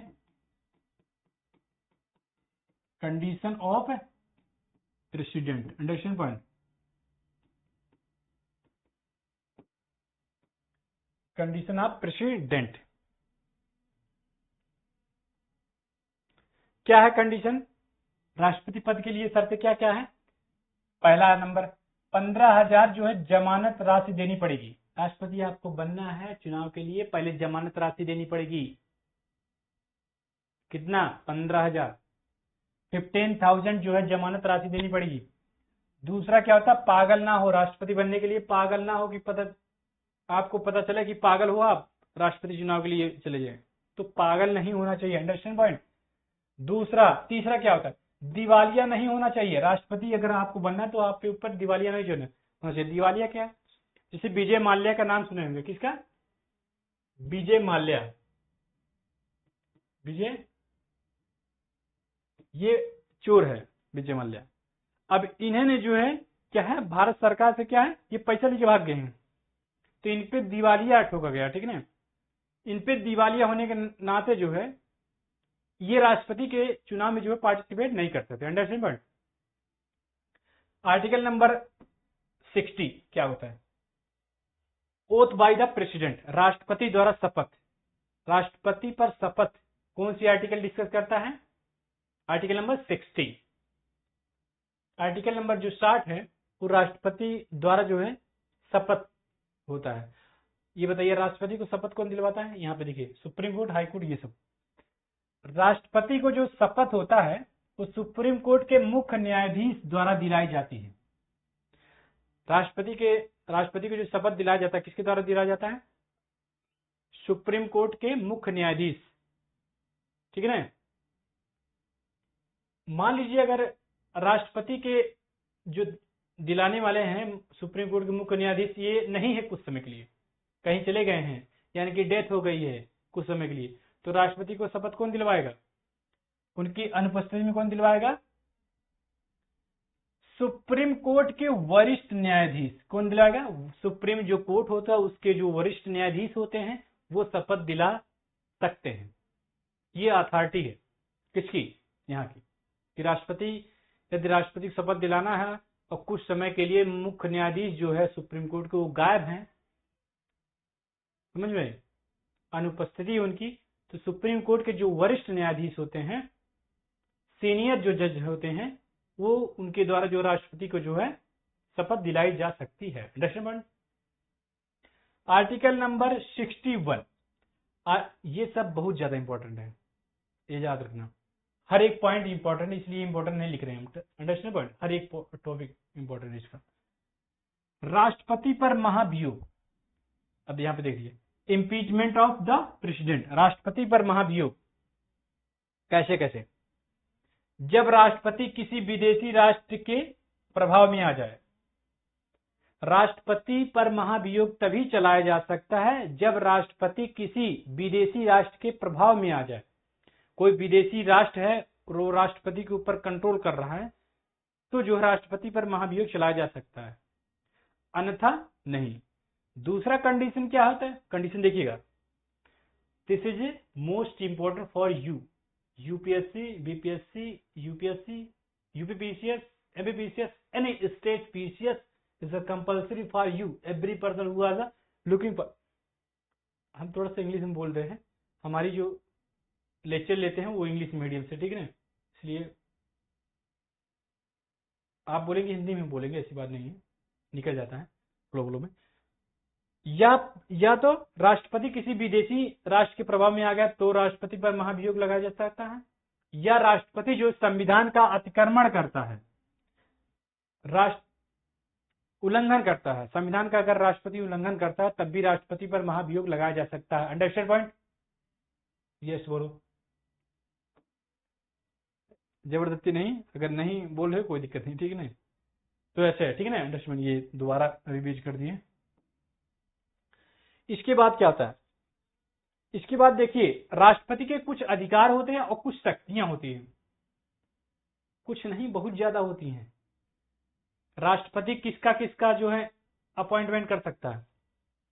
condition of president. Understand point. Condition of president क्या है, कंडीशन राष्ट्रपति पद के लिए शर्तें क्या क्या है। पहला नंबर, 15,000 जो है जमानत राशि देनी पड़ेगी। राष्ट्रपति आपको बनना है चुनाव के लिए, पहले जमानत राशि देनी पड़ेगी। कितना, 15,000। 15,000 जो है जमानत राशि देनी पड़ेगी। दूसरा क्या होता है, पागल ना हो, राष्ट्रपति बनने के लिए पागल ना हो कि पद आपको पता चला कि पागल हो आप, राष्ट्रपति चुनाव के लिए चले जाए, तो पागल नहीं होना चाहिए। Understand point. तीसरा क्या होता है, दिवालिया नहीं होना चाहिए। राष्ट्रपति अगर आपको बनना है तो आपके ऊपर दिवालिया नहीं होना चाहिए। दिवालिया क्या है, जैसे विजय माल्या का नाम सुने होंगे, किसका, विजय माल्या, विजय, ये चोर है विजय माल्या। अब इन्होंने जो है क्या है, भारत सरकार से क्या है, ये पैसा लेके भाग गए हैं, तो इन पे दिवालिया ठोका गया, ठीक है ना। इन पे दिवालिया होने के नाते जो है ये राष्ट्रपति के चुनाव में जो है पार्टिसिपेट नहीं कर सकते। Understand point. आर्टिकल नंबर 60 क्या होता है, ओथ बाय द प्रेसिडेंट, राष्ट्रपति द्वारा शपथ। राष्ट्रपति पर शपथ कौन सी आर्टिकल डिस्कस करता है, आर्टिकल नंबर 60। आर्टिकल नंबर जो 60 है वो राष्ट्रपति द्वारा जो है शपथ होता है। ये बताइए राष्ट्रपति को शपथ कौन दिलवाता है, यहाँ पे देखिए सुप्रीम कोर्ट, हाई कोर्ट, ये सब। राष्ट्रपति को जो शपथ होता है वो सुप्रीम कोर्ट के मुख्य न्यायाधीश द्वारा दिलाई जाती है। राष्ट्रपति को जो शपथ दिलाया जाता है किसके द्वारा दिलाया जाता है, सुप्रीम कोर्ट के मुख्य न्यायाधीश, ठीक है ना। मान लीजिए अगर राष्ट्रपति के जो दिलाने वाले हैं सुप्रीम कोर्ट के मुख्य न्यायाधीश ये नहीं है, कुछ समय के लिए कहीं चले गए हैं, यानी कि डेथ हो गई है कुछ समय के लिए, तो राष्ट्रपति को शपथ कौन दिलवाएगा, उनकी अनुपस्थिति में कौन दिलवाएगा, सुप्रीम कोर्ट के वरिष्ठ न्यायाधीश। कौन दिलाएगा, सुप्रीम जो कोर्ट होता है उसके जो वरिष्ठ न्यायाधीश होते हैं वो शपथ दिला सकते हैं। ये अथॉरिटी है किसकी, यहाँ की, कि राष्ट्रपति, यदि राष्ट्रपति को शपथ दिलाना है और कुछ समय के लिए मुख्य न्यायाधीश जो है सुप्रीम कोर्ट के वो गायब हैं, समझ में, अनुपस्थिति उनकी, तो सुप्रीम कोर्ट के जो वरिष्ठ न्यायाधीश होते हैं, सीनियर जो जज होते हैं, वो उनके द्वारा जो राष्ट्रपति को जो है शपथ दिलाई जा सकती है। अंडरस्टैंड। आर्टिकल नंबर 61, ये सब बहुत ज्यादा इंपॉर्टेंट है, ये याद रखना। हर एक पॉइंट इंपॉर्टेंट है, इसलिए इंपॉर्टेंट नहीं लिख रहे हैं हम। अंडरस्टैंड पॉइंट, हर एक टॉपिक इंपॉर्टेंट है इसका। राष्ट्रपति पर महाभियोग, अब यहाँ पे देखिए, इम्पीचमेंट ऑफ द प्रेसिडेंट, राष्ट्रपति पर महाभियोग कैसे कैसे, जब राष्ट्रपति किसी विदेशी राष्ट्र के प्रभाव में आ जाए। राष्ट्रपति पर महाभियोग तभी चलाया जा सकता है जब राष्ट्रपति किसी विदेशी राष्ट्र के प्रभाव में आ जाए। कोई विदेशी राष्ट्र है और वो राष्ट्रपति के ऊपर कंट्रोल कर रहा है, तो जो राष्ट्रपति पर महाभियोग चलाया जा सकता है, अन्यथा नहीं। दूसरा कंडीशन क्या होता है, कंडीशन देखिएगा, this is a most important for you, UPSC, BPSC, UPSC, UPPCS, MPPCS, any state PCS is a compulsory for you, every person who are looking for. हम थोड़ा सा इंग्लिश में बोल रहे हैं, हमारी जो लेक्चर लेते हैं वो इंग्लिश मीडियम से, ठीक है ना, इसलिए आप बोलेंगे हिंदी में बोलेंगे, ऐसी बात नहीं है, निकल जाता है फ्लो में। या तो राष्ट्रपति किसी विदेशी राष्ट्र के प्रभाव में आ गया तो राष्ट्रपति पर महाभियोग लगाया जा सकता है, या राष्ट्रपति जो संविधान का अतिक्रमण करता है, उल्लंघन करता है संविधान का, अगर राष्ट्रपति उल्लंघन करता है तब भी राष्ट्रपति पर महाभियोग लगाया जा सकता है। अंडरस्टैंड पॉइंट, यस बोलो, जबरदस्ती नहीं, अगर नहीं बोल रहे कोई दिक्कत नहीं, ठीक है ना, तो ऐसे है, ठीक है ना। अंडरस्टैंड, ये दोबारा रिवीज कर दिए। इसके बाद क्या होता है, इसके बाद देखिए राष्ट्रपति के कुछ अधिकार होते हैं और कुछ शक्तियां होती हैं, कुछ नहीं बहुत ज्यादा होती हैं। राष्ट्रपति किसका किसका जो है अपॉइंटमेंट कर सकता है,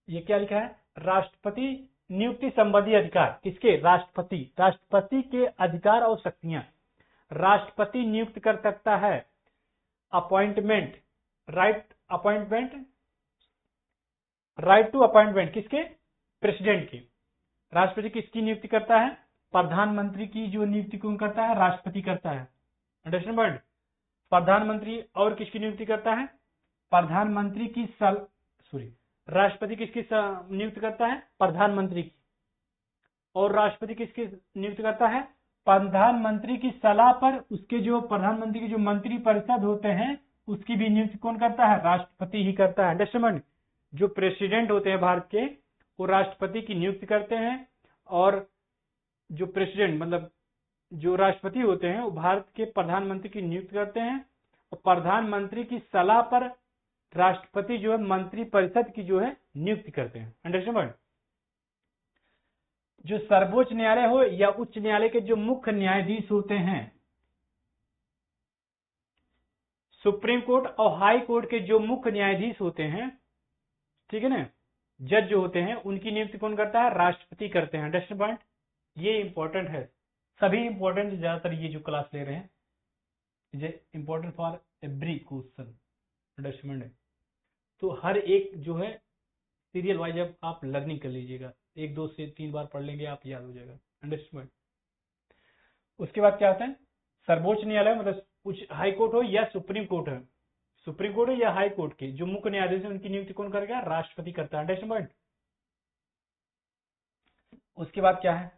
ये क्या लिखा है, राष्ट्रपति नियुक्ति संबंधी अधिकार, किसके, राष्ट्रपति के अधिकार और शक्तियां। राष्ट्रपति नियुक्त कर सकता है, अपॉइंटमेंट, राइट टू अपॉइंटमेंट किसके, प्रेसिडेंट की। राष्ट्रपति किसकी नियुक्ति करता है, प्रधानमंत्री की जो नियुक्ति कौन करता है, राष्ट्रपति करता है। अंडरस्टैंड वर्ड, प्रधानमंत्री और किसकी नियुक्ति करता है, प्रधानमंत्री की राष्ट्रपति किसकी नियुक्त करता है, प्रधानमंत्री की, और राष्ट्रपति किसकी नियुक्त करता है, प्रधानमंत्री की सलाह पर उसके जो प्रधानमंत्री के जो मंत्री परिषद होते हैं उसकी भी नियुक्ति कौन करता है, राष्ट्रपति ही करता है। अंडरस्टैंड, जो प्रेसिडेंट होते हैं भारत के, वो राष्ट्रपति की नियुक्ति करते हैं, और जो प्रेसिडेंट मतलब जो राष्ट्रपति होते हैं वो भारत के प्रधानमंत्री की नियुक्ति करते हैं, और प्रधानमंत्री की सलाह पर राष्ट्रपति जो है मंत्री परिषद की जो है नियुक्ति करते हैं। अंडरस्टैंड? जो सर्वोच्च न्यायालय हो या उच्च न्यायालय के जो मुख्य न्यायाधीश होते हैं, सुप्रीम कोर्ट और हाई कोर्ट के जो मुख्य न्यायाधीश होते हैं, ठीक है ना, जज जो होते हैं, उनकी नियुक्ति कौन करता है? राष्ट्रपति करते हैं। Understand point? ये इंपॉर्टेंट है, सभी इंपॉर्टेंट, ज्यादातर ये जो क्लास ले रहे हैं ये important for every question. Understand? तो हर एक जो है सीरियल वाइज अब आप लर्निंग कर लीजिएगा, 1 2 से 3 बार पढ़ लेंगे आप, याद हो जाएगा। अंडरस्टैंड? उसके बाद क्या होता है? सर्वोच्च न्यायालय मतलब कुछ हाई कोर्ट हो या सुप्रीम कोर्ट है, सुप्रीम कोर्ट हो या हाई कोर्ट के जो मुख्य न्यायाधीश है उनकी नियुक्ति कौन करेगा? राष्ट्रपति करता है। अंडरस्टैंड? उसके बाद क्या है?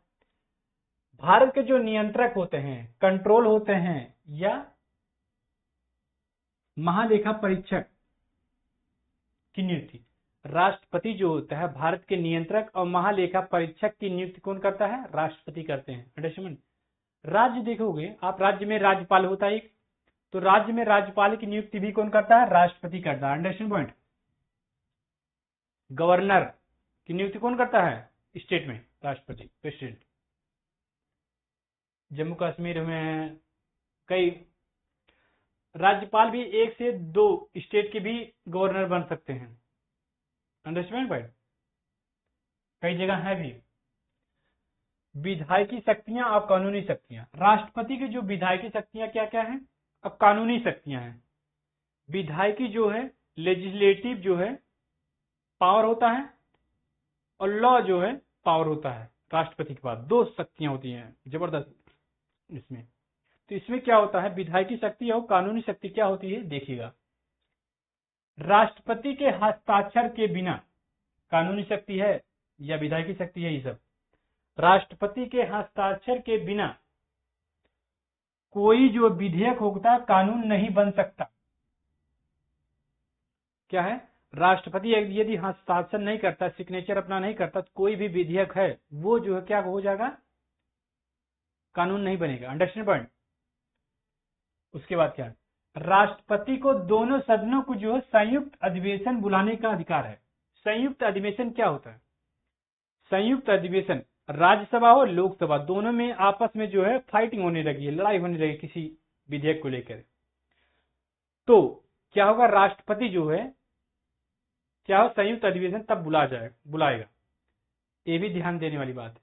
भारत के जो नियंत्रक होते हैं, कंट्रोल होते हैं, या महालेखा परीक्षक की नियुक्ति, राष्ट्रपति जो होता है भारत के नियंत्रक और महालेखा परीक्षक की नियुक्ति कौन करता है? राष्ट्रपति करते हैं। अंडरस्टैंड? राज्य देखोगे आप, राज्य में राज्यपाल होता है एक, तो राज्य में राज्यपाल की नियुक्ति भी कौन करता है? राष्ट्रपति करता है। Understand point? गवर्नर की नियुक्ति कौन करता है? स्टेट में राष्ट्रपति, प्रेसिडेंट। जम्मू कश्मीर में कई राज्यपाल भी 1 से 2 स्टेट के भी गवर्नर बन सकते हैं। Understand point? कई जगह है भी। विधायकी शक्तियां और कानूनी शक्तियां, राष्ट्रपति की जो विधायकी शक्तियां क्या क्या है और कानूनी शक्तियां हैं। विधायकी जो है लेजिस्लेटिव जो है पावर होता है, और लॉ जो है पावर होता है। राष्ट्रपति के पास 2 शक्तियां होती हैं जबरदस्त इसमें। तो इसमें क्या होता है? विधायकी शक्ति और कानूनी शक्ति क्या होती है देखिएगा। राष्ट्रपति के हस्ताक्षर के बिना कानूनी शक्ति है या विधायकी शक्ति है, ये सब राष्ट्रपति के हस्ताक्षर के बिना कोई जो विधेयक होता कानून नहीं बन सकता। क्या है? राष्ट्रपति यदि हस्ताक्षर नहीं करता, सिग्नेचर अपना नहीं करता, तो कोई भी विधेयक है वो जो है क्या हो जाएगा? कानून नहीं बनेगा। Understand point? उसके बाद क्या है? राष्ट्रपति को दोनों सदनों को जो है संयुक्त अधिवेशन बुलाने का अधिकार है। संयुक्त अधिवेशन क्या होता है? संयुक्त अधिवेशन राज्यसभा हो लोकसभा दोनों में आपस में जो है फाइटिंग होने लगी है, लड़ाई होने लगी किसी विधेयक को लेकर, तो क्या होगा? राष्ट्रपति जो है क्या हो? संयुक्त अधिवेशन तब बुलाएगा। ये भी ध्यान देने वाली बात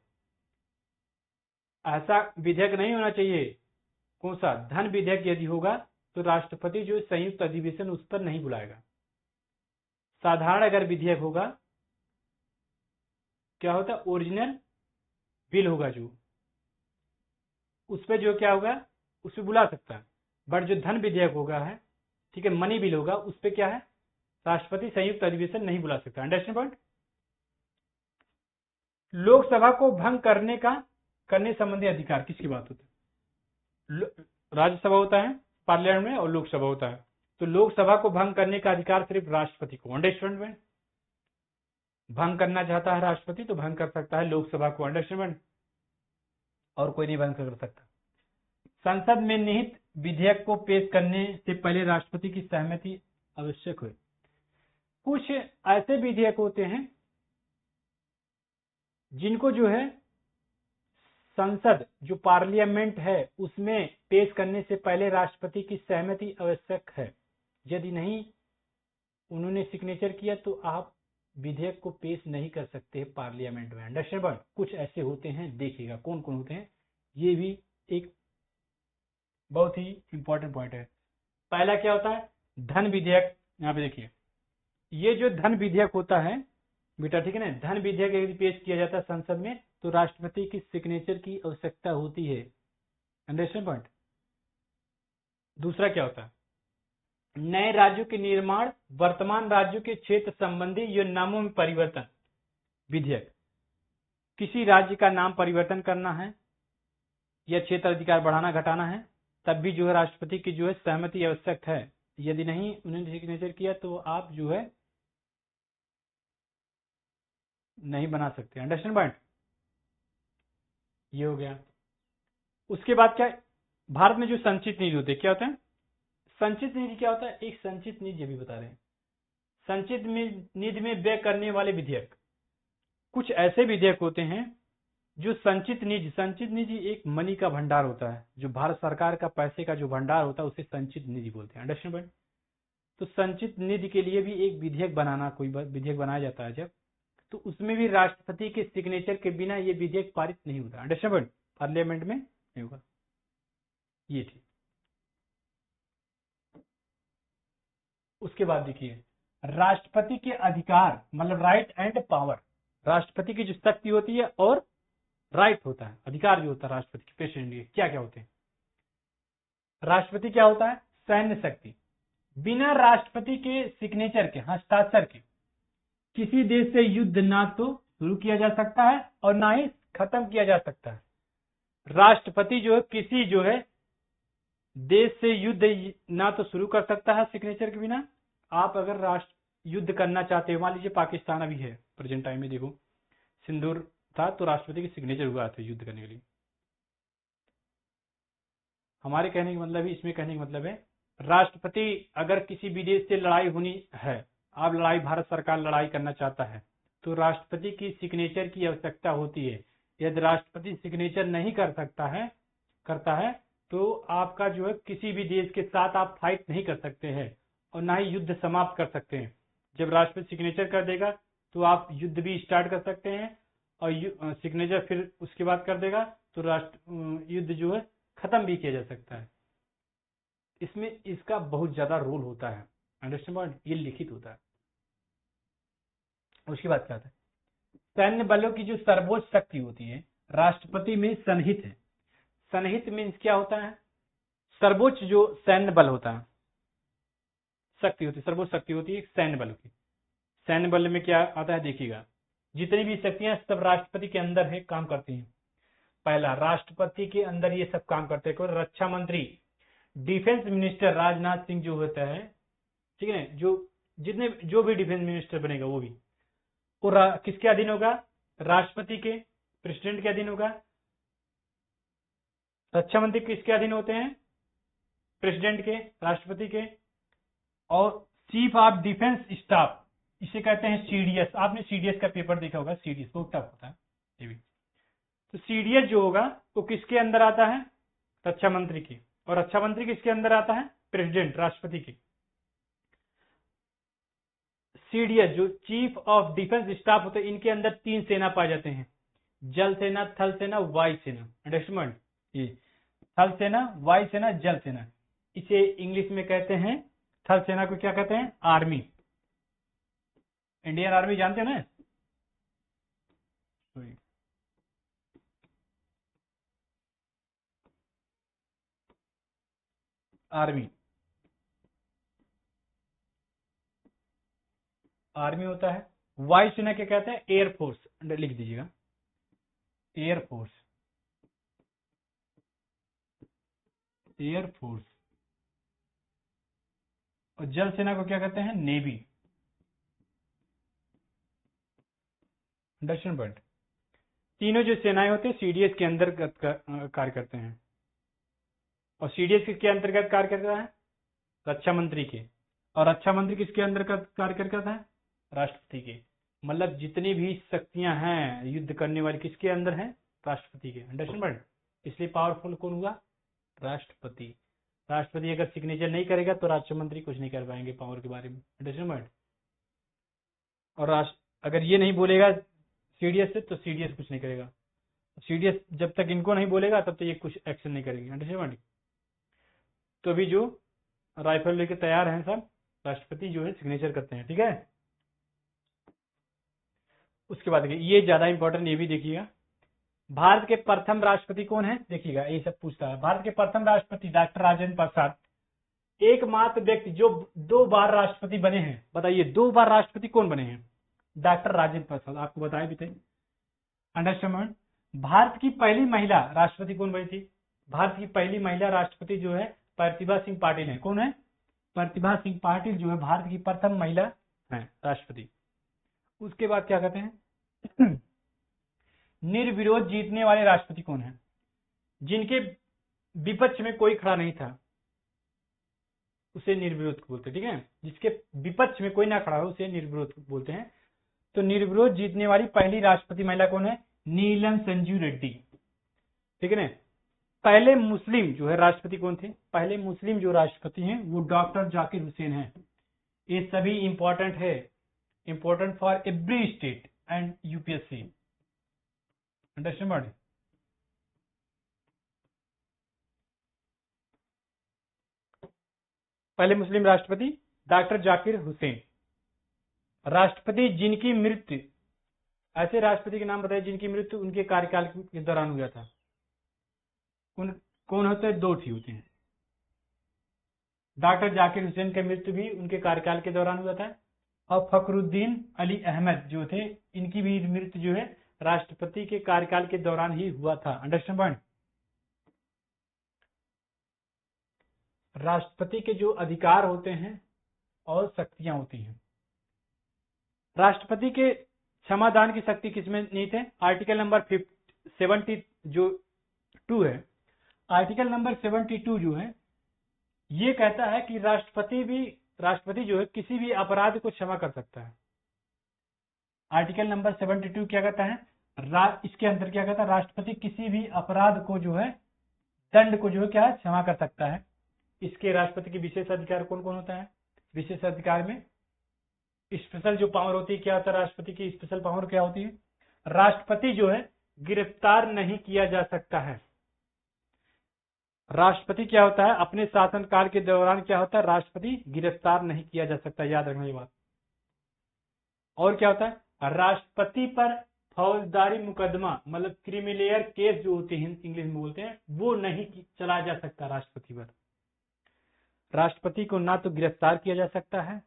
है। ऐसा विधेयक नहीं होना चाहिए, कौन सा? धन विधेयक यदि होगा तो राष्ट्रपति जो संयुक्त अधिवेशन उस पर नहीं बुलाएगा। साधारण अगर विधेयक होगा क्या होता है? ओरिजिनल बिल होगा जो, उस पर जो क्या होगा उस पर बुला सकता है। बट जो धन विधेयक होगा है, ठीक है, मनी बिल होगा, उस पर क्या है? राष्ट्रपति संयुक्त अधिवेशन नहीं बुला सकता। Understand point? लोकसभा को भंग करने संबंधी अधिकार किसकी बात होती है? राज्यसभा होता है पार्लियामेंट में और लोकसभा होता है, तो लोकसभा को भंग करने का अधिकार सिर्फ राष्ट्रपति को। अंडरस्टैंड में? भंग करना चाहता है राष्ट्रपति तो भंग कर सकता है लोकसभा को। अंडरस्टैंड? और कोई नहीं भंग कर सकता। संसद में निहित विधेयक को पेश करने से पहले राष्ट्रपति की सहमति आवश्यक है। कुछ ऐसे विधेयक होते हैं जिनको जो है संसद जो पार्लियामेंट है उसमें पेश करने से पहले राष्ट्रपति की सहमति आवश्यक है। यदि नहीं उन्होंने सिग्नेचर किया तो आप विधेयक को पेश नहीं कर सकते पार्लियामेंट में। अंडरस्टैंड? कुछ ऐसे होते हैं, देखिएगा कौन कौन होते हैं, ये भी एक बहुत ही इंपॉर्टेंट पॉइंट है। पहला क्या होता है? धन विधेयक। यहाँ पे देखिए, ये जो धन विधेयक होता है बेटा, ठीक है ना, धन विधेयक यदि पेश किया जाता है संसद में तो राष्ट्रपति की सिग्नेचर की आवश्यकता होती है। Understand point? दूसरा क्या होता है? नए राज्यों के निर्माण, वर्तमान राज्यों के क्षेत्र संबंधी यो नामों में परिवर्तन विधेयक। किसी राज्य का नाम परिवर्तन करना है या क्षेत्र अधिकार बढ़ाना घटाना है, तब भी जो है राष्ट्रपति की जो है सहमति आवश्यक है। यदि नहीं उन्होंने सिग्नेचर किया तो आप जो है नहीं बना सकते। Understand point? ये हो गया। उसके बाद क्या, भारत में जो संचित निधि होते हैं क्या होते हैं? संचित निधि क्या होता है? एक संचित निधि भी बता रहे हैं। संचित निधि में व्यय करने वाले विधेयक, कुछ ऐसे विधेयक होते हैं जो संचित निधि एक मनी का भंडार होता है, जो भारत सरकार का पैसे का जो भंडार होता है उसे संचित निधि बोलते हैं। Understand point? तो संचित निधि के लिए भी एक विधेयक बनाना, कोई विधेयक बनाया जाता है जब, तो उसमें भी राष्ट्रपति के सिग्नेचर के बिना ये विधेयक पारित नहीं होता। Understand point? पार्लियामेंट में नहीं होगा। ये थी। उसके बाद देखिए, राष्ट्रपति के अधिकार मतलब राइट एंड पावर, राष्ट्रपति की जो शक्ति होती है और राइट होता है, अधिकार जो होता है राष्ट्रपति के, प्रेसिडेंट के क्या क्या होते हैं? राष्ट्रपति क्या होता है? सैन्य शक्ति। बिना राष्ट्रपति के सिग्नेचर के, हस्ताक्षर के, किसी देश से युद्ध ना तो शुरू किया जा सकता है और ना ही खत्म किया जा सकता है। राष्ट्रपति जो है किसी जो है देश से युद्ध ना तो शुरू कर सकता है सिग्नेचर के बिना। आप अगर राष्ट्र युद्ध करना चाहते हो, मान लीजिए पाकिस्तान अभी है प्रेजेंट टाइम में, देखो सिंदूर था तो राष्ट्रपति के सिग्नेचर हुआ था युद्ध करने के लिए। हमारे कहने का मतलब है, इसमें कहने का मतलब है, राष्ट्रपति अगर किसी विदेश से लड़ाई होनी है, आप लड़ाई, भारत सरकार लड़ाई करना चाहता है तो राष्ट्रपति की सिग्नेचर की आवश्यकता होती है। यदि राष्ट्रपति सिग्नेचर नहीं करता है तो आपका जो है किसी भी देश के साथ आप फाइट नहीं कर सकते हैं और ना ही युद्ध समाप्त कर सकते हैं। जब राष्ट्रपति सिग्नेचर कर देगा तो आप युद्ध भी स्टार्ट कर सकते हैं और सिग्नेचर फिर उसके बाद कर देगा तो युद्ध जो है खत्म भी किया जा सकता है। इसमें इसका बहुत ज्यादा रोल होता है। Understand point? ये लिखित होता है। उसके बाद क्या होता है? सैन्य बलों की जो सर्वोच्च शक्ति होती है राष्ट्रपति में सन्निहित है। सन्निहित मीन्स क्या होता है? सर्वोच्च जो सैन्य बल होता है, शक्ति होती है, सर्वोच्च शक्ति होती है सैन्य बल की। सैन्य बल में क्या आता है देखिएगा, जितनी भी शक्तियां सब राष्ट्रपति के अंदर है, काम करती हैं। पहला, राष्ट्रपति के अंदर ये सब काम करते हैं। रक्षा मंत्री, डिफेंस मिनिस्टर राजनाथ सिंह जो होता है, ठीक है, जो भी डिफेंस मिनिस्टर बनेगा वो भी किसके अधीन होगा? राष्ट्रपति के, प्रेसिडेंट के अधीन होगा। रक्षा मंत्री किसके अधीन होते हैं? प्रेसिडेंट के, राष्ट्रपति के। और चीफ ऑफ डिफेंस स्टाफ, इसे कहते हैं सीडीएस। आपने सीडीएस का पेपर देखा होगा, सीडीएस बहुत टफ होता है ये भी। तो सीडीएस जो होगा वो किसके अंदर आता है? रक्षा मंत्री की। और रक्षा मंत्री किसके अंदर आता है? प्रेसिडेंट, राष्ट्रपति की। सीडीएस जो चीफ ऑफ डिफेंस स्टाफ होते हैं, इनके अंदर 3 सेना पाए जाते हैं, जल सेना, थल सेना, वायु सेना। अंडरस्टैंड? ये थल सेना, वायु सेना, जल सेना। इसे इंग्लिश में कहते हैं, थल सेना को क्या कहते हैं? आर्मी। इंडियन आर्मी जानते हो ना? आर्मी, आर्मी होता है। वायु सेना क्या कहते हैं? एयरफोर्स। अंडर लिख दीजिएगा, एयरफोर्स, एयरफोर्स। और जल सेना को क्या कहते हैं? नेवी। Understand point? तीनों जो सेनाएं होते हैं सीडीएस के अंतर्गत कार्य करते हैं। और सीडीएस किसके अंतर्गत कार्य करता है? रक्षा मंत्री के। और रक्षा मंत्री किसके अंतर्गत कार्य करता है? राष्ट्रपति के। मतलब जितनी भी शक्तियां हैं युद्ध करने वाली किसके अंदर हैं? राष्ट्रपति के। Understand point? इसलिए पावरफुल कौन हुआ? राष्ट्रपति। राष्ट्रपति अगर सिग्नेचर नहीं करेगा तो राज्य मंत्री कुछ नहीं कर पाएंगे पावर के बारे में। Understand point? और अगर ये नहीं बोलेगा सीडीएस से तो सीडीएस कुछ नहीं करेगा। सीडीएस जब तक इनको नहीं बोलेगा तब तक ये कुछ एक्शन नहीं करेंगे। अंडरस्टैंड? तो अभी जो राइफल लेके तैयार हैं सब, राष्ट्रपति जो है सिग्नेचर करते हैं। ठीक है? उसके बाद देखिए, ये ज्यादा इंपॉर्टेंट, ये भी देखिएगा, भारत के प्रथम राष्ट्रपति कौन है? देखिएगा ये सब पूछता है। भारत के प्रथम राष्ट्रपति डॉक्टर राजेंद्र प्रसाद, एकमात्र व्यक्ति जो 2 बार राष्ट्रपति बने हैं। बताइए 2 बार राष्ट्रपति कौन बने हैं? डॉक्टर राजेंद्र प्रसाद। आपको बताया भी थे। अंडरस्टैंड? भारत की पहली महिला राष्ट्रपति कौन बनी थी? भारत की पहली महिला राष्ट्रपति जो है प्रतिभा सिंह पाटिल है। कौन है? प्रतिभा सिंह पाटिल जो है भारत की प्रथम महिला है राष्ट्रपति। उसके बाद क्या कहते हैं? निर्विरोध जीतने वाले राष्ट्रपति कौन है? जिनके विपक्ष में कोई खड़ा नहीं था उसे निर्विरोध बोलते हैं, ठीक है। जिसके विपक्ष में कोई ना खड़ा हो उसे निर्विरोध बोलते हैं। तो निर्विरोध जीतने वाली पहली राष्ट्रपति महिला कौन है? नीलम संजू रेड्डी, ठीक है ना। पहले मुस्लिम जो है राष्ट्रपति कौन थे? पहले मुस्लिम जो राष्ट्रपति हैं वो डॉक्टर जाकिर हुसैन हैं। ये सभी इंपॉर्टेंट है, important for every state and UPSC, understand. पहले मुस्लिम राष्ट्रपति डॉक्टर जाकिर हुसैन। राष्ट्रपति जिनकी मृत्यु, ऐसे राष्ट्रपति के नाम बताइए जिनकी मृत्यु उनके कार्यकाल के दौरान हुआ था। कौन होते हैं? दो ही होते हैं। डॉक्टर जाकिर हुसैन की मृत्यु भी उनके कार्यकाल के दौरान हुआ था, और फखरुद्दीन अली अहमद जो थे इनकी भी मृत्यु जो है राष्ट्रपति के कार्यकाल के दौरान ही हुआ था, अंडरस्टैंड। राष्ट्रपति के जो अधिकार होते हैं और शक्तियां होती हैं, राष्ट्रपति के क्षमादान की शक्ति किसमें नहीं थे? आर्टिकल नंबर 70 जो 2 है, आर्टिकल नंबर 72 जो है ये कहता है कि राष्ट्रपति जो है किसी भी अपराध को क्षमा कर सकता है। आर्टिकल नंबर 72 क्या कहता है? इसके अंदर क्या कहता है? राष्ट्रपति किसी भी अपराध को जो है, दंड को जो है क्या है, क्षमा कर सकता है। इसके राष्ट्रपति के विशेष अधिकार कौन कौन होता है? विशेष अधिकार में स्पेशल जो पावर होती है, क्या होता है राष्ट्रपति की स्पेशल पावर क्या होती है? राष्ट्रपति जो है गिरफ्तार नहीं किया जा सकता है। राष्ट्रपति क्या होता है? अपने शासनकाल के दौरान क्या होता है? राष्ट्रपति गिरफ्तार नहीं किया जा सकता, याद रखना ये बात। और क्या होता है? राष्ट्रपति पर फौजदारी मुकदमा मतलब क्रिमिनल केस जो होते हैं इंग्लिश में बोलते हैं, वो नहीं चलाया जा सकता राष्ट्रपति पर। राष्ट्रपति को ना तो गिरफ्तार किया जा सकता है,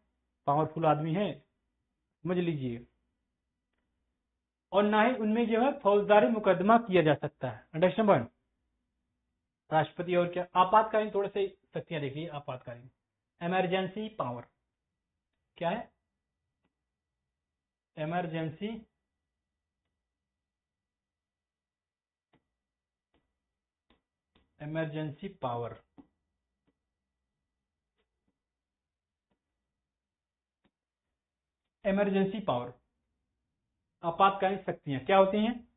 पावरफुल आदमी है समझ लीजिए, और ना ही उनमें जो है फौजदारी मुकदमा किया जा सकता है, अंडरस्टैंड। राष्ट्रपति और क्या? आपातकालीन, थोड़े से शक्तियां देखिए। आपातकालीन इमरजेंसी पावर क्या है? Emergency power. इमरजेंसी पावर, आपातकालीन शक्तियां क्या होती हैं?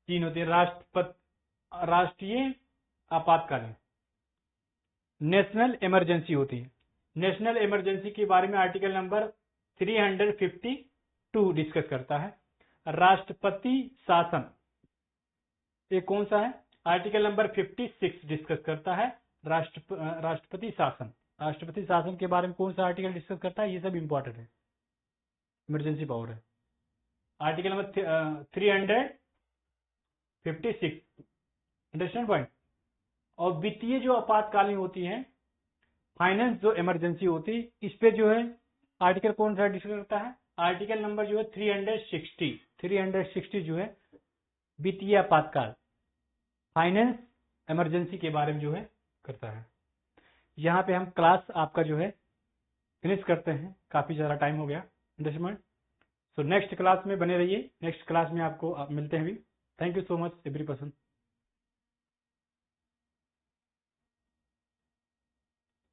3 होती है। राष्ट्रीय आपातकालीन, नेशनल इमरजेंसी होती है। नेशनल इमरजेंसी के बारे में आर्टिकल नंबर 352 डिस्कस करता है। राष्ट्रपति शासन ये कौन सा है? आर्टिकल नंबर 56 डिस्कस करता है राष्ट्रपति शासन। राष्ट्रपति शासन के बारे में कौन सा आर्टिकल डिस्कस करता है? ये सब इंपॉर्टेंट है, इमरजेंसी पावर है। Article number 356, understand point. और वित्तीय जो आपातकालीन होती है, फाइनेंस जो इमरजेंसी होती है, इस पे जो है आर्टिकल कौन सा डिस्कस करता है? आर्टिकल नंबर जो है 360 जो है वित्तीय आपातकाल, फाइनेंस इमरजेंसी के बारे में जो है करता है। यहाँ पे हम क्लास आपका जो है फिनिश करते हैं, काफी ज्यादा टाइम हो गया, अंडरस्टैंड। सो नेक्स्ट क्लास में बने रहिए, नेक्स्ट क्लास में आपको मिलते हैं भी। Thank you so much every person.